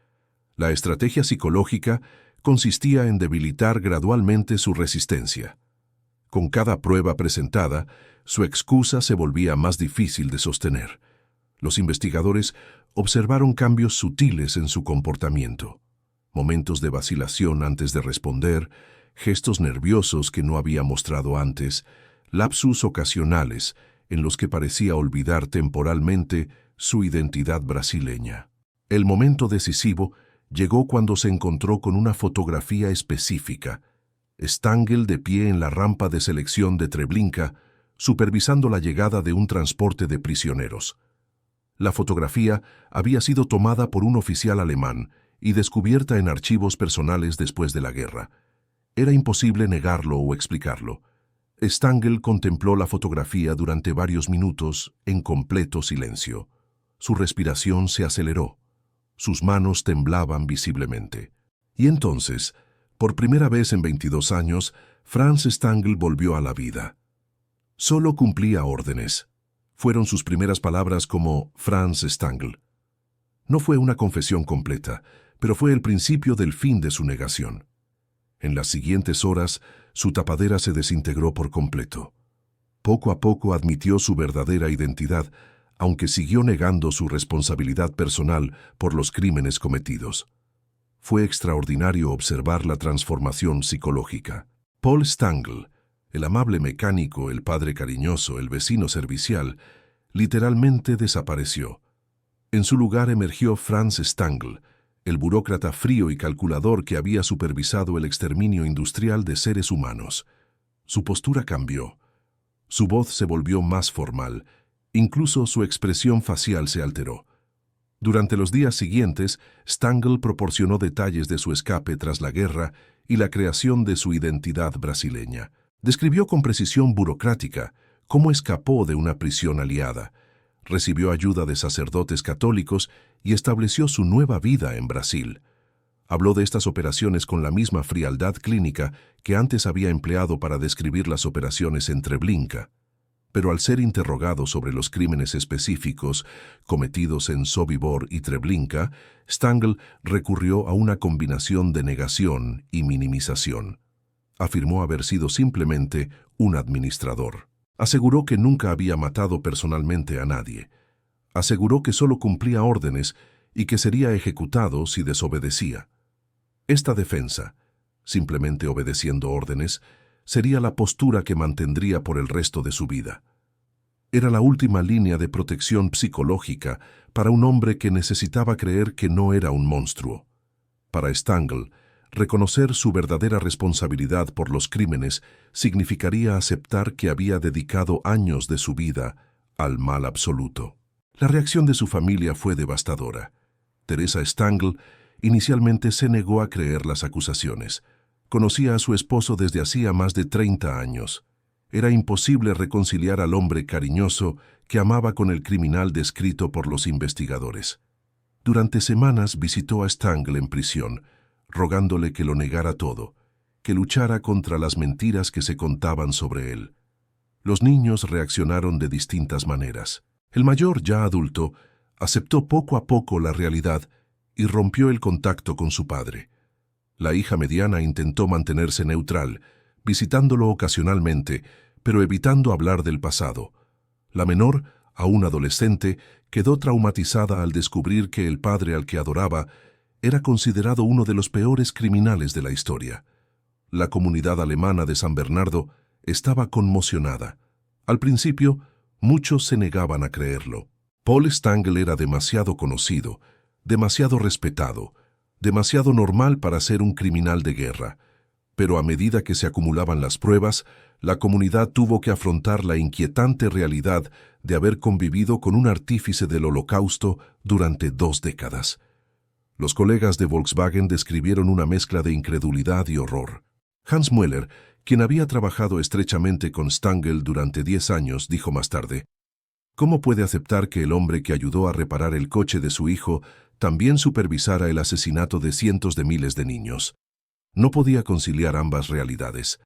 La estrategia psicológica consistía en debilitar gradualmente su resistencia. Con cada prueba presentada, su excusa se volvía más difícil de sostener. Los investigadores observaron cambios sutiles en su comportamiento. Momentos de vacilación antes de responder, gestos nerviosos que no había mostrado antes, lapsus ocasionales en los que parecía olvidar temporalmente su identidad brasileña. El momento decisivo llegó cuando se encontró con una fotografía específica. Stangl de pie en la rampa de selección de Treblinka, supervisando la llegada de un transporte de prisioneros. La fotografía había sido tomada por un oficial alemán y descubierta en archivos personales después de la guerra. Era imposible negarlo o explicarlo. Stangl contempló la fotografía durante varios minutos en completo silencio. Su respiración se aceleró. Sus manos temblaban visiblemente. Y entonces, por primera vez en 22 años, Franz Stangl volvió a la vida. Solo cumplía órdenes. Fueron sus primeras palabras como Franz Stangl. No fue una confesión completa, pero fue el principio del fin de su negación. En las siguientes horas, su tapadera se desintegró por completo. Poco a poco admitió su verdadera identidad, aunque siguió negando su responsabilidad personal por los crímenes cometidos. Fue extraordinario observar la transformación psicológica. Paul Stangl, el amable mecánico, el padre cariñoso, el vecino servicial, literalmente desapareció. En su lugar emergió Franz Stangl, el burócrata frío y calculador que había supervisado el exterminio industrial de seres humanos. Su postura cambió. Su voz se volvió más formal. Incluso su expresión facial se alteró. Durante los días siguientes, Stangl proporcionó detalles de su escape tras la guerra y la creación de su identidad brasileña. Describió con precisión burocrática cómo escapó de una prisión aliada, recibió ayuda de sacerdotes católicos y estableció su nueva vida en Brasil. Habló de estas operaciones con la misma frialdad clínica que antes había empleado para describir las operaciones en Treblinka. Pero al ser interrogado sobre los crímenes específicos cometidos en Sobibor y Treblinka, Stangl recurrió a una combinación de negación y minimización. Afirmó haber sido simplemente un administrador. Aseguró que nunca había matado personalmente a nadie. Aseguró que solo cumplía órdenes y que sería ejecutado si desobedecía. Esta defensa, simplemente obedeciendo órdenes, sería la postura que mantendría por el resto de su vida. Era la última línea de protección psicológica para un hombre que necesitaba creer que no era un monstruo. Para Stangl, reconocer su verdadera responsabilidad por los crímenes significaría aceptar que había dedicado años de su vida al mal absoluto. La reacción de su familia fue devastadora. Teresa Stangl inicialmente se negó a creer las acusaciones. Conocía a su esposo desde hacía más de 30 años. Era imposible reconciliar al hombre cariñoso que amaba con el criminal descrito por los investigadores. Durante semanas visitó a Stangl en prisión, rogándole que lo negara todo, que luchara contra las mentiras que se contaban sobre él. Los niños reaccionaron de distintas maneras. El mayor, ya adulto, aceptó poco a poco la realidad y rompió el contacto con su padre. La hija mediana intentó mantenerse neutral, visitándolo ocasionalmente, pero evitando hablar del pasado. La menor, aún adolescente, quedó traumatizada al descubrir que el padre al que adoraba era considerado uno de los peores criminales de la historia. La comunidad alemana de San Bernardo estaba conmocionada. Al principio, muchos se negaban a creerlo. Paul Stangl era demasiado conocido, demasiado respetado, demasiado normal para ser un criminal de guerra. Pero a medida que se acumulaban las pruebas, la comunidad tuvo que afrontar la inquietante realidad de haber convivido con un artífice del Holocausto durante 2 décadas. Los colegas de Volkswagen describieron una mezcla de incredulidad y horror. Hans Müller, quien había trabajado estrechamente con Stangl durante 10 años, dijo más tarde: ¿Cómo puede aceptar que el hombre que ayudó a reparar el coche de su hijo también supervisara el asesinato de cientos de miles de niños? No podía conciliar ambas realidades.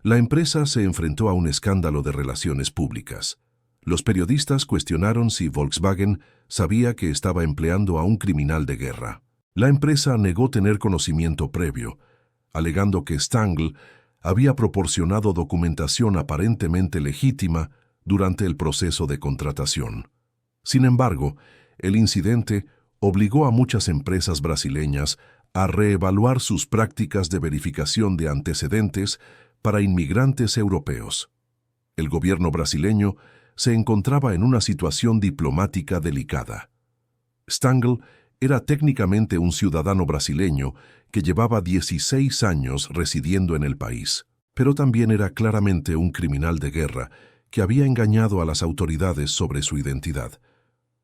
La empresa se enfrentó a un escándalo de relaciones públicas. Los periodistas cuestionaron si Volkswagen sabía que estaba empleando a un criminal de guerra. La empresa negó tener conocimiento previo, alegando que Stangl había proporcionado documentación aparentemente legítima durante el proceso de contratación. Sin embargo, el incidente obligó a muchas empresas brasileñas a reevaluar sus prácticas de verificación de antecedentes para inmigrantes europeos. El gobierno brasileño se encontraba en una situación diplomática delicada. Stangl era técnicamente un ciudadano brasileño que llevaba 16 años residiendo en el país, pero también era claramente un criminal de guerra que había engañado a las autoridades sobre su identidad.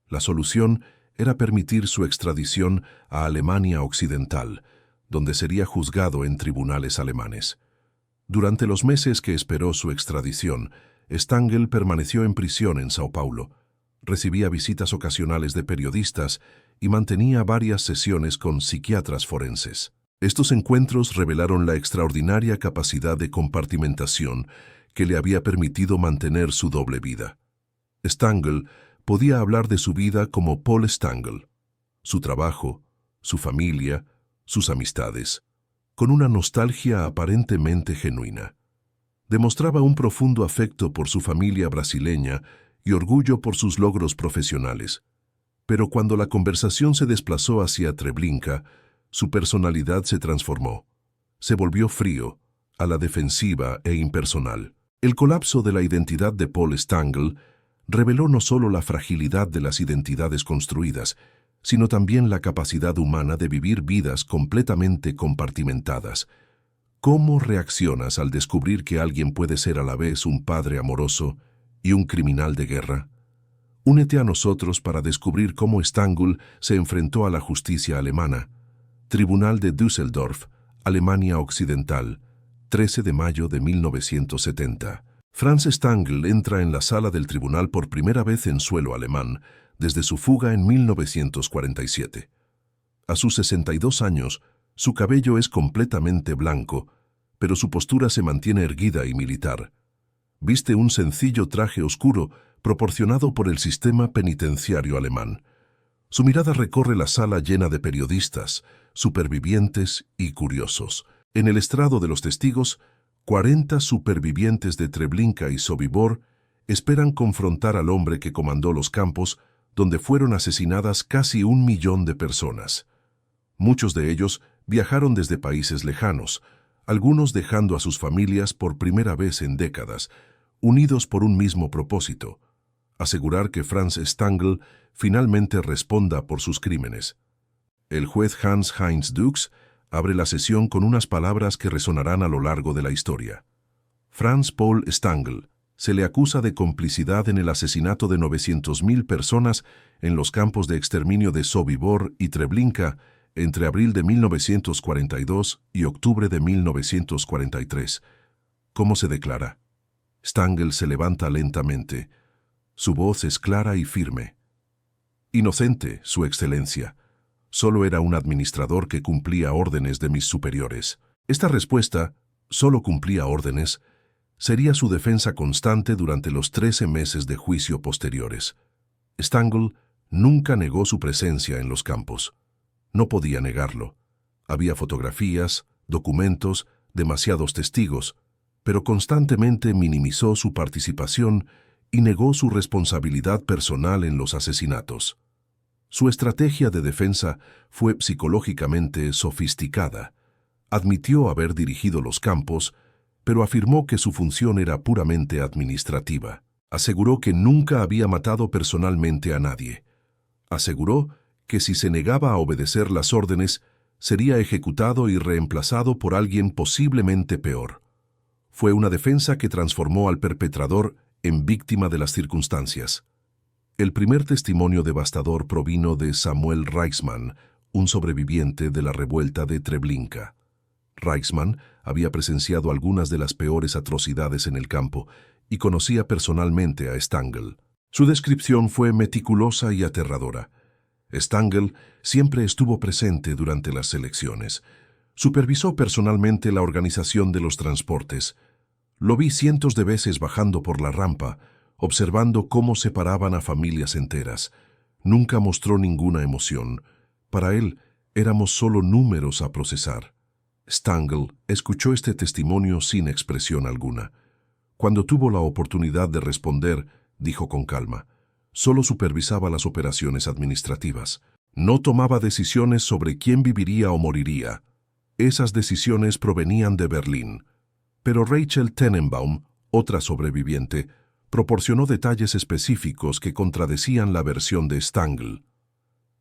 La solución era permitir su extradición a Alemania Occidental, donde sería juzgado en tribunales alemanes. Durante los meses que esperó su extradición, Stangl permaneció en prisión en Sao Paulo, recibía visitas ocasionales de periodistas y mantenía varias sesiones con psiquiatras forenses. Estos encuentros revelaron la extraordinaria capacidad de compartimentación que le había permitido mantener su doble vida. Stangl podía hablar de su vida como Paul Stangl, su trabajo, su familia, sus amistades, con una nostalgia aparentemente genuina. Demostraba un profundo afecto por su familia brasileña y orgullo por sus logros profesionales. Pero cuando la conversación se desplazó hacia Treblinka, su personalidad se transformó. Se volvió frío, a la defensiva e impersonal. El colapso de la identidad de Paul Stangl reveló no solo la fragilidad de las identidades construidas, sino también la capacidad humana de vivir vidas completamente compartimentadas. ¿Cómo reaccionas al descubrir que alguien puede ser a la vez un padre amoroso y un criminal de guerra? Únete a nosotros para descubrir cómo Stangl se enfrentó a la justicia alemana. Tribunal de Düsseldorf, Alemania Occidental, 13 de mayo de 1970. Franz Stangl entra en la sala del tribunal por primera vez en suelo alemán, desde su fuga en 1947. A sus 62 años, su cabello es completamente blanco, pero su postura se mantiene erguida y militar. Viste un sencillo traje oscuro proporcionado por el sistema penitenciario alemán. Su mirada recorre la sala llena de periodistas, supervivientes y curiosos. En el estrado de los testigos, 40 supervivientes de Treblinka y Sobibor esperan confrontar al hombre que comandó los campos donde fueron asesinadas casi 1 millón de personas. Muchos de ellos viajaron desde países lejanos, algunos dejando a sus familias por primera vez en décadas, unidos por un mismo propósito: asegurar que Franz Stangl finalmente responda por sus crímenes. El juez Hans-Heinz Dux abre la sesión con unas palabras que resonarán a lo largo de la historia. Franz Paul Stangl se le acusa de complicidad en el asesinato de 900.000 personas en los campos de exterminio de Sobibor y Treblinka entre abril de 1942 y octubre de 1943. ¿Cómo se declara? Stangl se levanta lentamente. Su voz es clara y firme. Inocente, Su Excelencia. Solo era un administrador que cumplía órdenes de mis superiores. Esta respuesta, solo cumplía órdenes, sería su defensa constante durante los 13 meses de juicio posteriores. Stangl nunca negó su presencia en los campos. No podía negarlo. Había fotografías, documentos, demasiados testigos, pero constantemente minimizó su participación y negó su responsabilidad personal en los asesinatos. Su estrategia de defensa fue psicológicamente sofisticada. Admitió haber dirigido los campos, pero afirmó que su función era puramente administrativa. Aseguró que nunca había matado personalmente a nadie. Aseguró que si se negaba a obedecer las órdenes, sería ejecutado y reemplazado por alguien posiblemente peor. Fue una defensa que transformó al perpetrador en víctima de las circunstancias. El primer testimonio devastador provino de Samuel Reichsman, un sobreviviente de la revuelta de Treblinka. Reichsman había presenciado algunas de las peores atrocidades en el campo y conocía personalmente a Stangl. Su descripción fue meticulosa y aterradora. Stangl siempre estuvo presente durante las elecciones. Supervisó personalmente la organización de los transportes. Lo vi cientos de veces bajando por la rampa, observando cómo separaban a familias enteras. Nunca mostró ninguna emoción. Para él, éramos solo números a procesar. Stangl escuchó este testimonio sin expresión alguna. Cuando tuvo la oportunidad de responder, dijo con calma: solo supervisaba las operaciones administrativas. No tomaba decisiones sobre quién viviría o moriría. Esas decisiones provenían de Berlín. Pero Rachel Tenenbaum, otra sobreviviente, proporcionó detalles específicos que contradecían la versión de Stangl.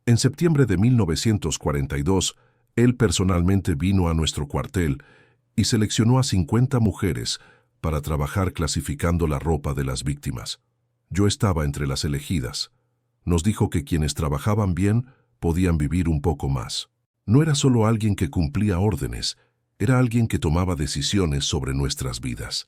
En septiembre de 1942, él personalmente vino a nuestro cuartel y seleccionó a 50 mujeres para trabajar clasificando la ropa de las víctimas. Yo estaba entre las elegidas. Nos dijo que quienes trabajaban bien podían vivir un poco más. No era solo alguien que cumplía órdenes, era alguien que tomaba decisiones sobre nuestras vidas.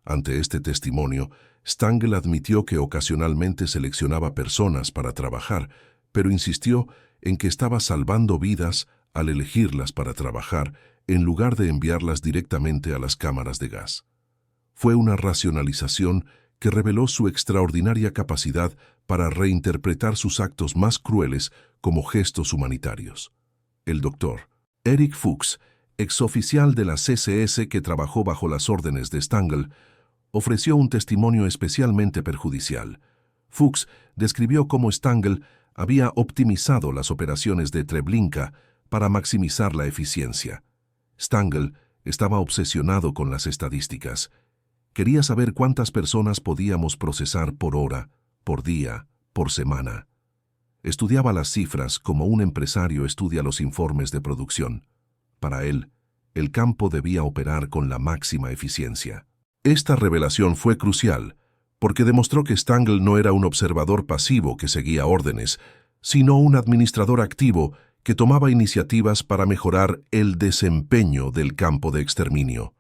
Ante este testimonio, Stangl admitió que ocasionalmente seleccionaba personas para trabajar, pero insistió en que estaba salvando vidas al elegirlas para trabajar en lugar de enviarlas directamente a las cámaras de gas. Fue una racionalización que reveló su extraordinaria capacidad para reinterpretar sus actos más crueles como gestos humanitarios. El doctor Erich Fuchs, exoficial de la CSS que trabajó bajo las órdenes de Stangl, ofreció un testimonio especialmente perjudicial. Fuchs describió cómo Stangl había optimizado las operaciones de Treblinka para maximizar la eficiencia. Stangl estaba obsesionado con las estadísticas. Quería saber cuántas personas podíamos procesar por hora, por día, por semana. Estudiaba las cifras como un empresario estudia los informes de producción. Para él, el campo debía operar con la máxima eficiencia. Esta revelación fue crucial, porque demostró que Stangl no era un observador pasivo que seguía órdenes, sino un administrador activo que tomaba iniciativas para mejorar el desempeño del campo de exterminio.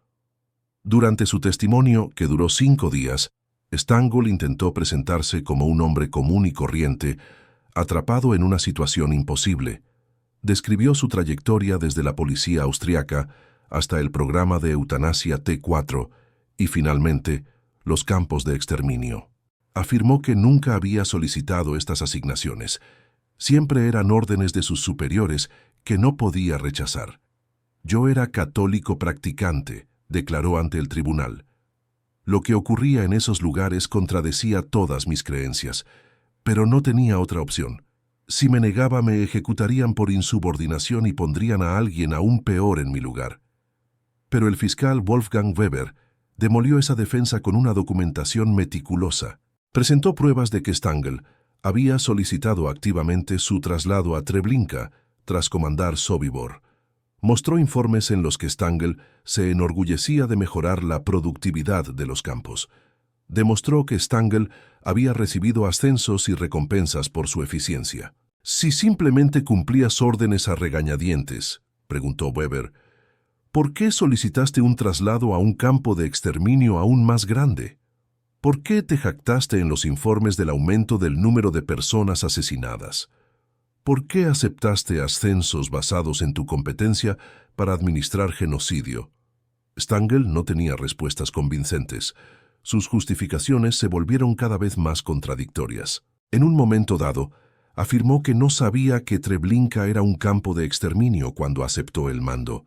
Durante su testimonio, que duró 5 días, Stangl intentó presentarse como un hombre común y corriente, atrapado en una situación imposible. Describió su trayectoria desde la policía austriaca hasta el programa de eutanasia T4 y, finalmente, los campos de exterminio. Afirmó que nunca había solicitado estas asignaciones. Siempre eran órdenes de sus superiores que no podía rechazar. Yo era católico practicante, declaró ante el tribunal. Lo que ocurría en esos lugares contradecía todas mis creencias, pero no tenía otra opción. Si me negaba, me ejecutarían por insubordinación y pondrían a alguien aún peor en mi lugar. Pero el fiscal Wolfgang Weber demolió esa defensa con una documentación meticulosa. Presentó pruebas de que Stangl había solicitado activamente su traslado a Treblinka tras comandar Sobibor. Mostró informes en los que Stangl se enorgullecía de mejorar la productividad de los campos. Demostró que Stangl había recibido ascensos y recompensas por su eficiencia. Si simplemente cumplías órdenes a regañadientes, preguntó Weber, ¿por qué solicitaste un traslado a un campo de exterminio aún más grande? ¿Por qué te jactaste en los informes del aumento del número de personas asesinadas? ¿Por qué aceptaste ascensos basados en tu competencia para administrar genocidio? Stangl no tenía respuestas convincentes. Sus justificaciones se volvieron cada vez más contradictorias. En un momento dado, Afirmó que no sabía que Treblinka era un campo de exterminio cuando aceptó el mando.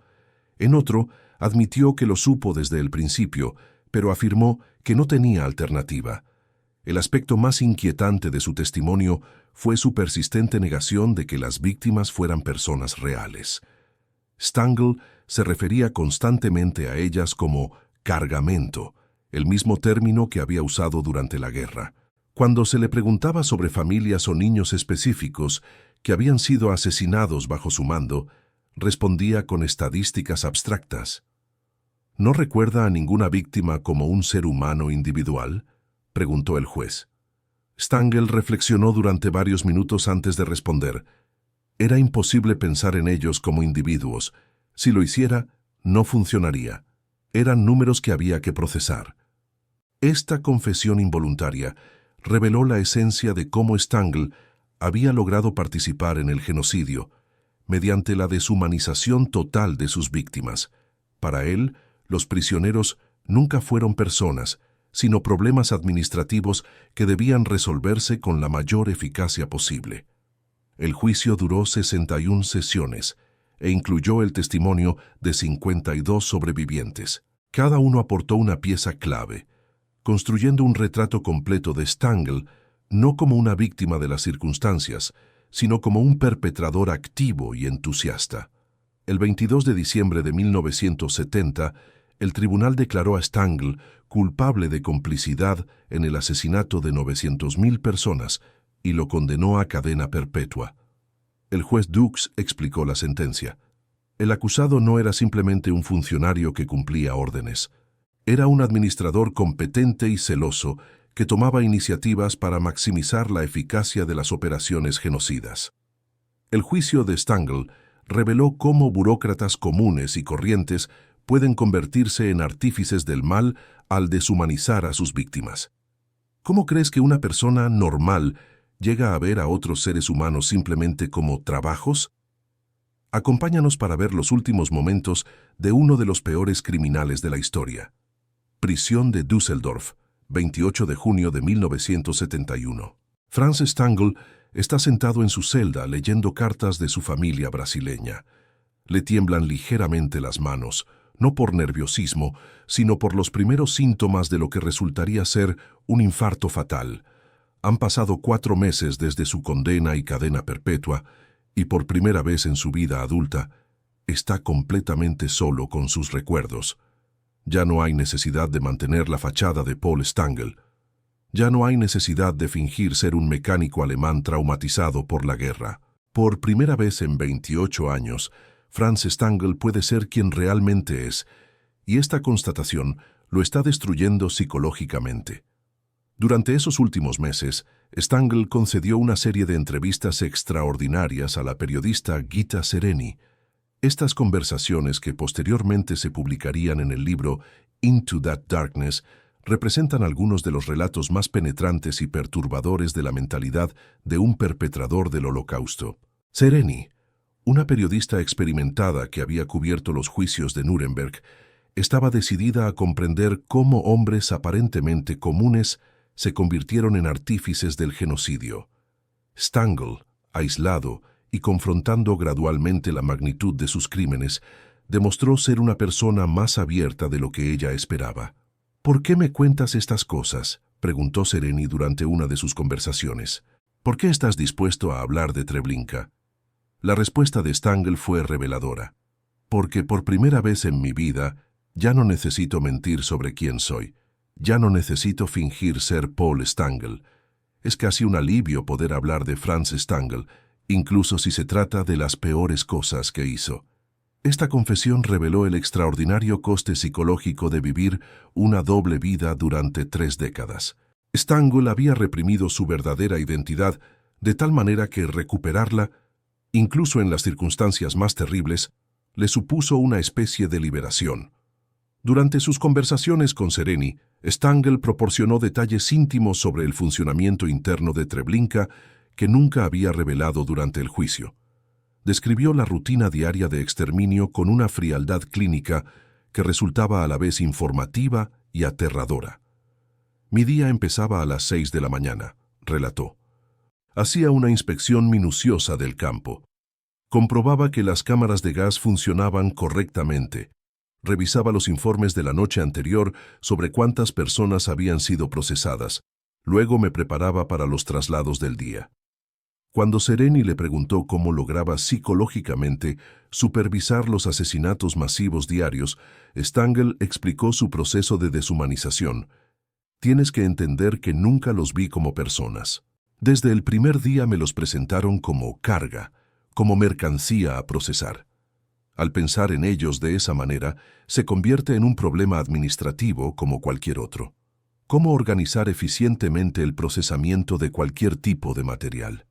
En otro, admitió que lo supo desde el principio, pero afirmó que no tenía alternativa. El aspecto más inquietante de su testimonio fue su persistente negación de que las víctimas fueran personas reales. Stangl se refería constantemente a ellas como cargamento, el mismo término que había usado durante la guerra. Cuando se le preguntaba sobre familias o niños específicos que habían sido asesinados bajo su mando, respondía con estadísticas abstractas. ¿No recuerda a ninguna víctima como un ser humano individual?, preguntó el juez. Stangl reflexionó durante varios minutos antes de responder. Era imposible pensar en ellos como individuos. Si lo hiciera, no funcionaría. Eran números que había que procesar. Esta confesión involuntaria reveló la esencia de cómo Stangl había logrado participar en el genocidio, mediante la deshumanización total de sus víctimas. Para él, los prisioneros nunca fueron personas, sino problemas administrativos que debían resolverse con la mayor eficacia posible. El juicio duró 61 sesiones e incluyó el testimonio de 52 sobrevivientes. Cada uno aportó una pieza clave, construyendo un retrato completo de Stangl, no como una víctima de las circunstancias, sino como un perpetrador activo y entusiasta. El 22 de diciembre de 1970, el tribunal declaró a Stangl culpable de complicidad en el asesinato de 900.000 personas y lo condenó a cadena perpetua. El juez Dux explicó la sentencia. El acusado no era simplemente un funcionario que cumplía órdenes. Era un administrador competente y celoso que tomaba iniciativas para maximizar la eficacia de las operaciones genocidas. El juicio de Stangl reveló cómo burócratas comunes y corrientes pueden convertirse en artífices del mal al deshumanizar a sus víctimas. ¿Cómo crees que una persona normal llega a ver a otros seres humanos simplemente como trabajos? Acompáñanos para ver los últimos momentos de uno de los peores criminales de la historia. Prisión de Düsseldorf, 28 de junio de 1971. Franz Stangl está sentado en su celda leyendo cartas de su familia brasileña. Le tiemblan ligeramente las manos, no por nerviosismo, sino por los primeros síntomas de lo que resultaría ser un infarto fatal. Han pasado 4 meses desde su condena y cadena perpetua, y por primera vez en su vida adulta, está completamente solo con sus recuerdos. Ya no hay necesidad de mantener la fachada de Paul Stangl. Ya no hay necesidad de fingir ser un mecánico alemán traumatizado por la guerra. Por primera vez en 28 años, Franz Stangl puede ser quien realmente es, y esta constatación lo está destruyendo psicológicamente. Durante esos últimos meses, Stangl concedió una serie de entrevistas extraordinarias a la periodista Gita Sereny. Estas conversaciones, que posteriormente se publicarían en el libro Into That Darkness, representan algunos de los relatos más penetrantes y perturbadores de la mentalidad de un perpetrador del Holocausto. Sereny, una periodista experimentada que había cubierto los juicios de Nuremberg, estaba decidida a comprender cómo hombres aparentemente comunes se convirtieron en artífices del genocidio. Stangl, aislado y confrontando gradualmente la magnitud de sus crímenes, demostró ser una persona más abierta de lo que ella esperaba. «¿Por qué me cuentas estas cosas?», preguntó Sereny durante una de sus conversaciones. «¿Por qué estás dispuesto a hablar de Treblinka?». La respuesta de Stangl fue reveladora. «Porque por primera vez en mi vida ya no necesito mentir sobre quién soy. Ya no necesito fingir ser Paul Stangl. Es casi un alivio poder hablar de Franz Stangl, incluso si se trata de las peores cosas que hizo». Esta confesión reveló el extraordinario coste psicológico de vivir una doble vida durante 3 décadas. Stangl había reprimido su verdadera identidad de tal manera que recuperarla, incluso en las circunstancias más terribles, le supuso una especie de liberación. Durante sus conversaciones con Sereny, Stangl proporcionó detalles íntimos sobre el funcionamiento interno de Treblinka que nunca había revelado durante el juicio. Describió la rutina diaria de exterminio con una frialdad clínica que resultaba a la vez informativa y aterradora. «Mi día empezaba a las 6 de la mañana», relató. Hacía una inspección minuciosa del campo. Comprobaba que las cámaras de gas funcionaban correctamente. Revisaba los informes de la noche anterior sobre cuántas personas habían sido procesadas. Luego me preparaba para los traslados del día. Cuando Sereni le preguntó cómo lograba psicológicamente supervisar los asesinatos masivos diarios, Stangl explicó su proceso de deshumanización. Tienes que entender que nunca los vi como personas. Desde el primer día me los presentaron como carga, como mercancía a procesar. Al pensar en ellos de esa manera, se convierte en un problema administrativo como cualquier otro. ¿Cómo organizar eficientemente el procesamiento de cualquier tipo de material?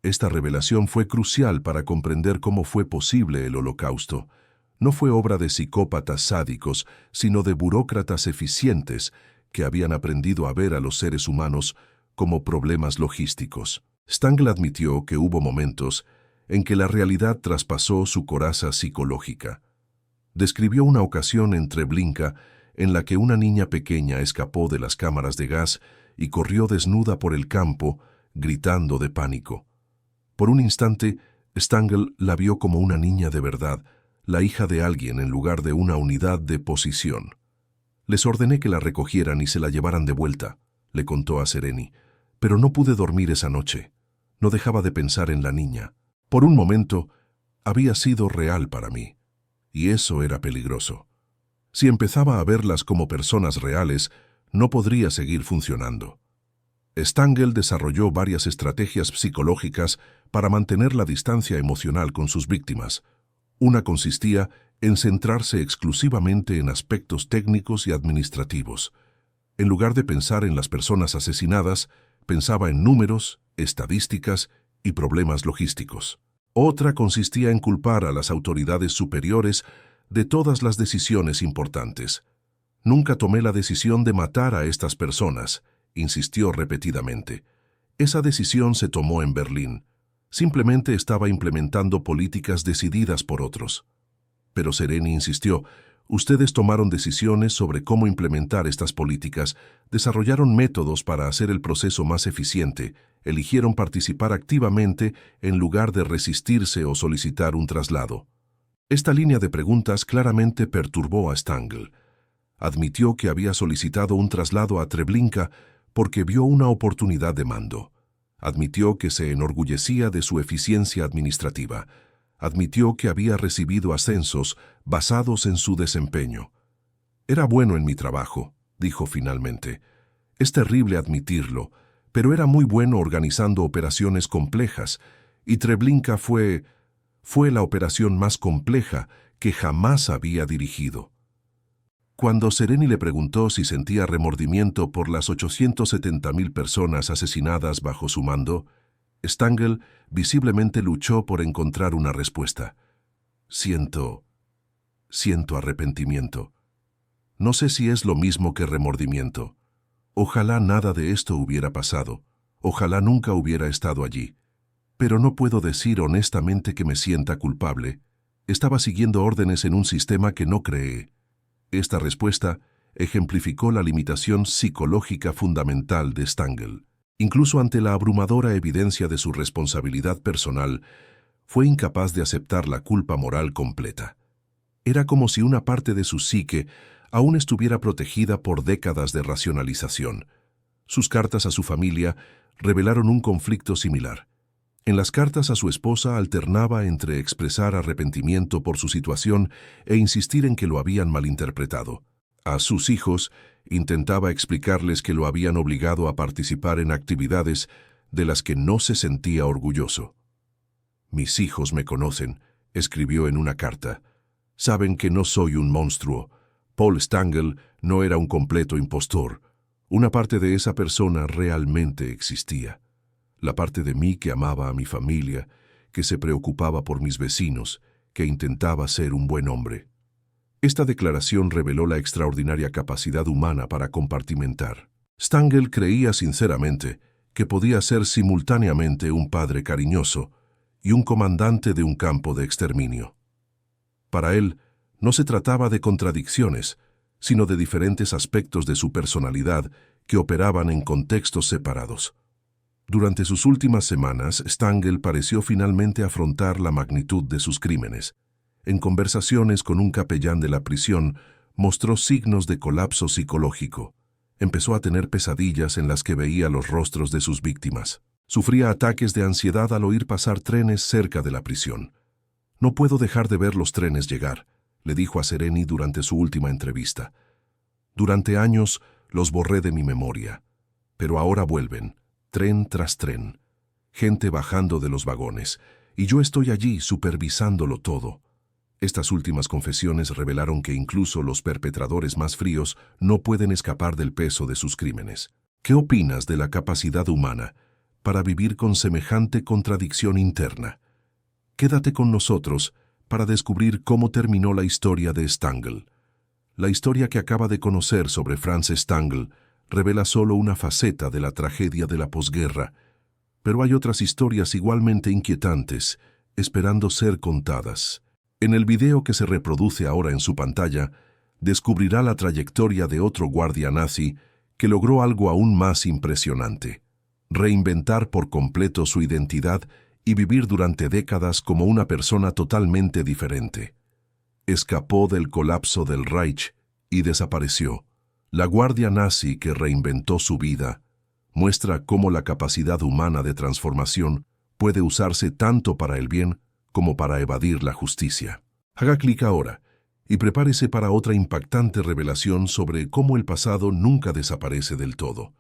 Esta revelación fue crucial para comprender cómo fue posible el Holocausto. No fue obra de psicópatas sádicos, sino de burócratas eficientes que habían aprendido a ver a los seres humanos como problemas logísticos. Stangl admitió que hubo momentos en que la realidad traspasó su coraza psicológica. Describió una ocasión en Treblinka en la que una niña pequeña escapó de las cámaras de gas y corrió desnuda por el campo, gritando de pánico. Por un instante, Stangl la vio como una niña de verdad, la hija de alguien en lugar de una unidad de posición. Les ordené que la recogieran y se la llevaran de vuelta, le contó a Sereni, pero no pude dormir esa noche. No dejaba de pensar en la niña. Por un momento, había sido real para mí, y eso era peligroso. Si empezaba a verlas como personas reales, no podría seguir funcionando. Stangl desarrolló varias estrategias psicológicas para mantener la distancia emocional con sus víctimas. Una consistía en centrarse exclusivamente en aspectos técnicos y administrativos. En lugar de pensar en las personas asesinadas, pensaba en números, estadísticas y problemas logísticos. Otra consistía en culpar a las autoridades superiores de todas las decisiones importantes. Nunca tomé la decisión de matar a estas personas, insistió repetidamente. Esa decisión se tomó en Berlín. Simplemente estaba implementando políticas decididas por otros. Pero Sereni insistió, ustedes tomaron decisiones sobre cómo implementar estas políticas, desarrollaron métodos para hacer el proceso más eficiente, eligieron participar activamente en lugar de resistirse o solicitar un traslado. Esta línea de preguntas claramente perturbó a Stangl. Admitió que había solicitado un traslado a Treblinka porque vio una oportunidad de mando. Admitió que se enorgullecía de su eficiencia administrativa. Admitió que había recibido ascensos basados en su desempeño. Era bueno en mi trabajo, dijo finalmente. Es terrible admitirlo, pero era muy bueno organizando operaciones complejas, y Treblinka fue la operación más compleja que jamás había dirigido. Cuando Sereni le preguntó si sentía remordimiento por las 870.000 personas asesinadas bajo su mando, Stangl visiblemente luchó por encontrar una respuesta. Siento arrepentimiento. No sé si es lo mismo que remordimiento. Ojalá nada de esto hubiera pasado. Ojalá nunca hubiera estado allí. Pero no puedo decir honestamente que me sienta culpable. Estaba siguiendo órdenes en un sistema que no creé. Esta respuesta ejemplificó la limitación psicológica fundamental de Stangl. Incluso ante la abrumadora evidencia de su responsabilidad personal, fue incapaz de aceptar la culpa moral completa. Era como si una parte de su psique aún estuviera protegida por décadas de racionalización. Sus cartas a su familia revelaron un conflicto similar. En las cartas a su esposa alternaba entre expresar arrepentimiento por su situación e insistir en que lo habían malinterpretado. A sus hijos intentaba explicarles que lo habían obligado a participar en actividades de las que no se sentía orgulloso. «Mis hijos me conocen», escribió en una carta. «Saben que no soy un monstruo. Paul Stangl no era un completo impostor. Una parte de esa persona realmente existía. La parte de mí que amaba a mi familia, que se preocupaba por mis vecinos, que intentaba ser un buen hombre». Esta declaración reveló la extraordinaria capacidad humana para compartimentar. Stangl creía sinceramente que podía ser simultáneamente un padre cariñoso y un comandante de un campo de exterminio. Para él, no se trataba de contradicciones, sino de diferentes aspectos de su personalidad que operaban en contextos separados. Durante sus últimas semanas, Stangl pareció finalmente afrontar la magnitud de sus crímenes. En conversaciones con un capellán de la prisión, mostró signos de colapso psicológico. Empezó a tener pesadillas en las que veía los rostros de sus víctimas. Sufría ataques de ansiedad al oír pasar trenes cerca de la prisión. «No puedo dejar de ver los trenes llegar», le dijo a Sereni durante su última entrevista. «Durante años los borré de mi memoria, pero ahora vuelven, tren tras tren, gente bajando de los vagones, y yo estoy allí supervisándolo todo». Estas últimas confesiones revelaron que incluso los perpetradores más fríos no pueden escapar del peso de sus crímenes. ¿Qué opinas de la capacidad humana para vivir con semejante contradicción interna? Quédate con nosotros para descubrir cómo terminó la historia de Stangl. La historia que acaba de conocer sobre Franz Stangl revela solo una faceta de la tragedia de la posguerra, pero hay otras historias igualmente inquietantes esperando ser contadas. En el video que se reproduce ahora en su pantalla, descubrirá la trayectoria de otro guardia nazi que logró algo aún más impresionante: reinventar por completo su identidad y vivir durante décadas como una persona totalmente diferente. Escapó del colapso del Reich y desapareció. La guardia nazi que reinventó su vida muestra cómo la capacidad humana de transformación puede usarse tanto para el bien como para evadir la justicia. Haga clic ahora y prepárese para otra impactante revelación sobre cómo el pasado nunca desaparece del todo.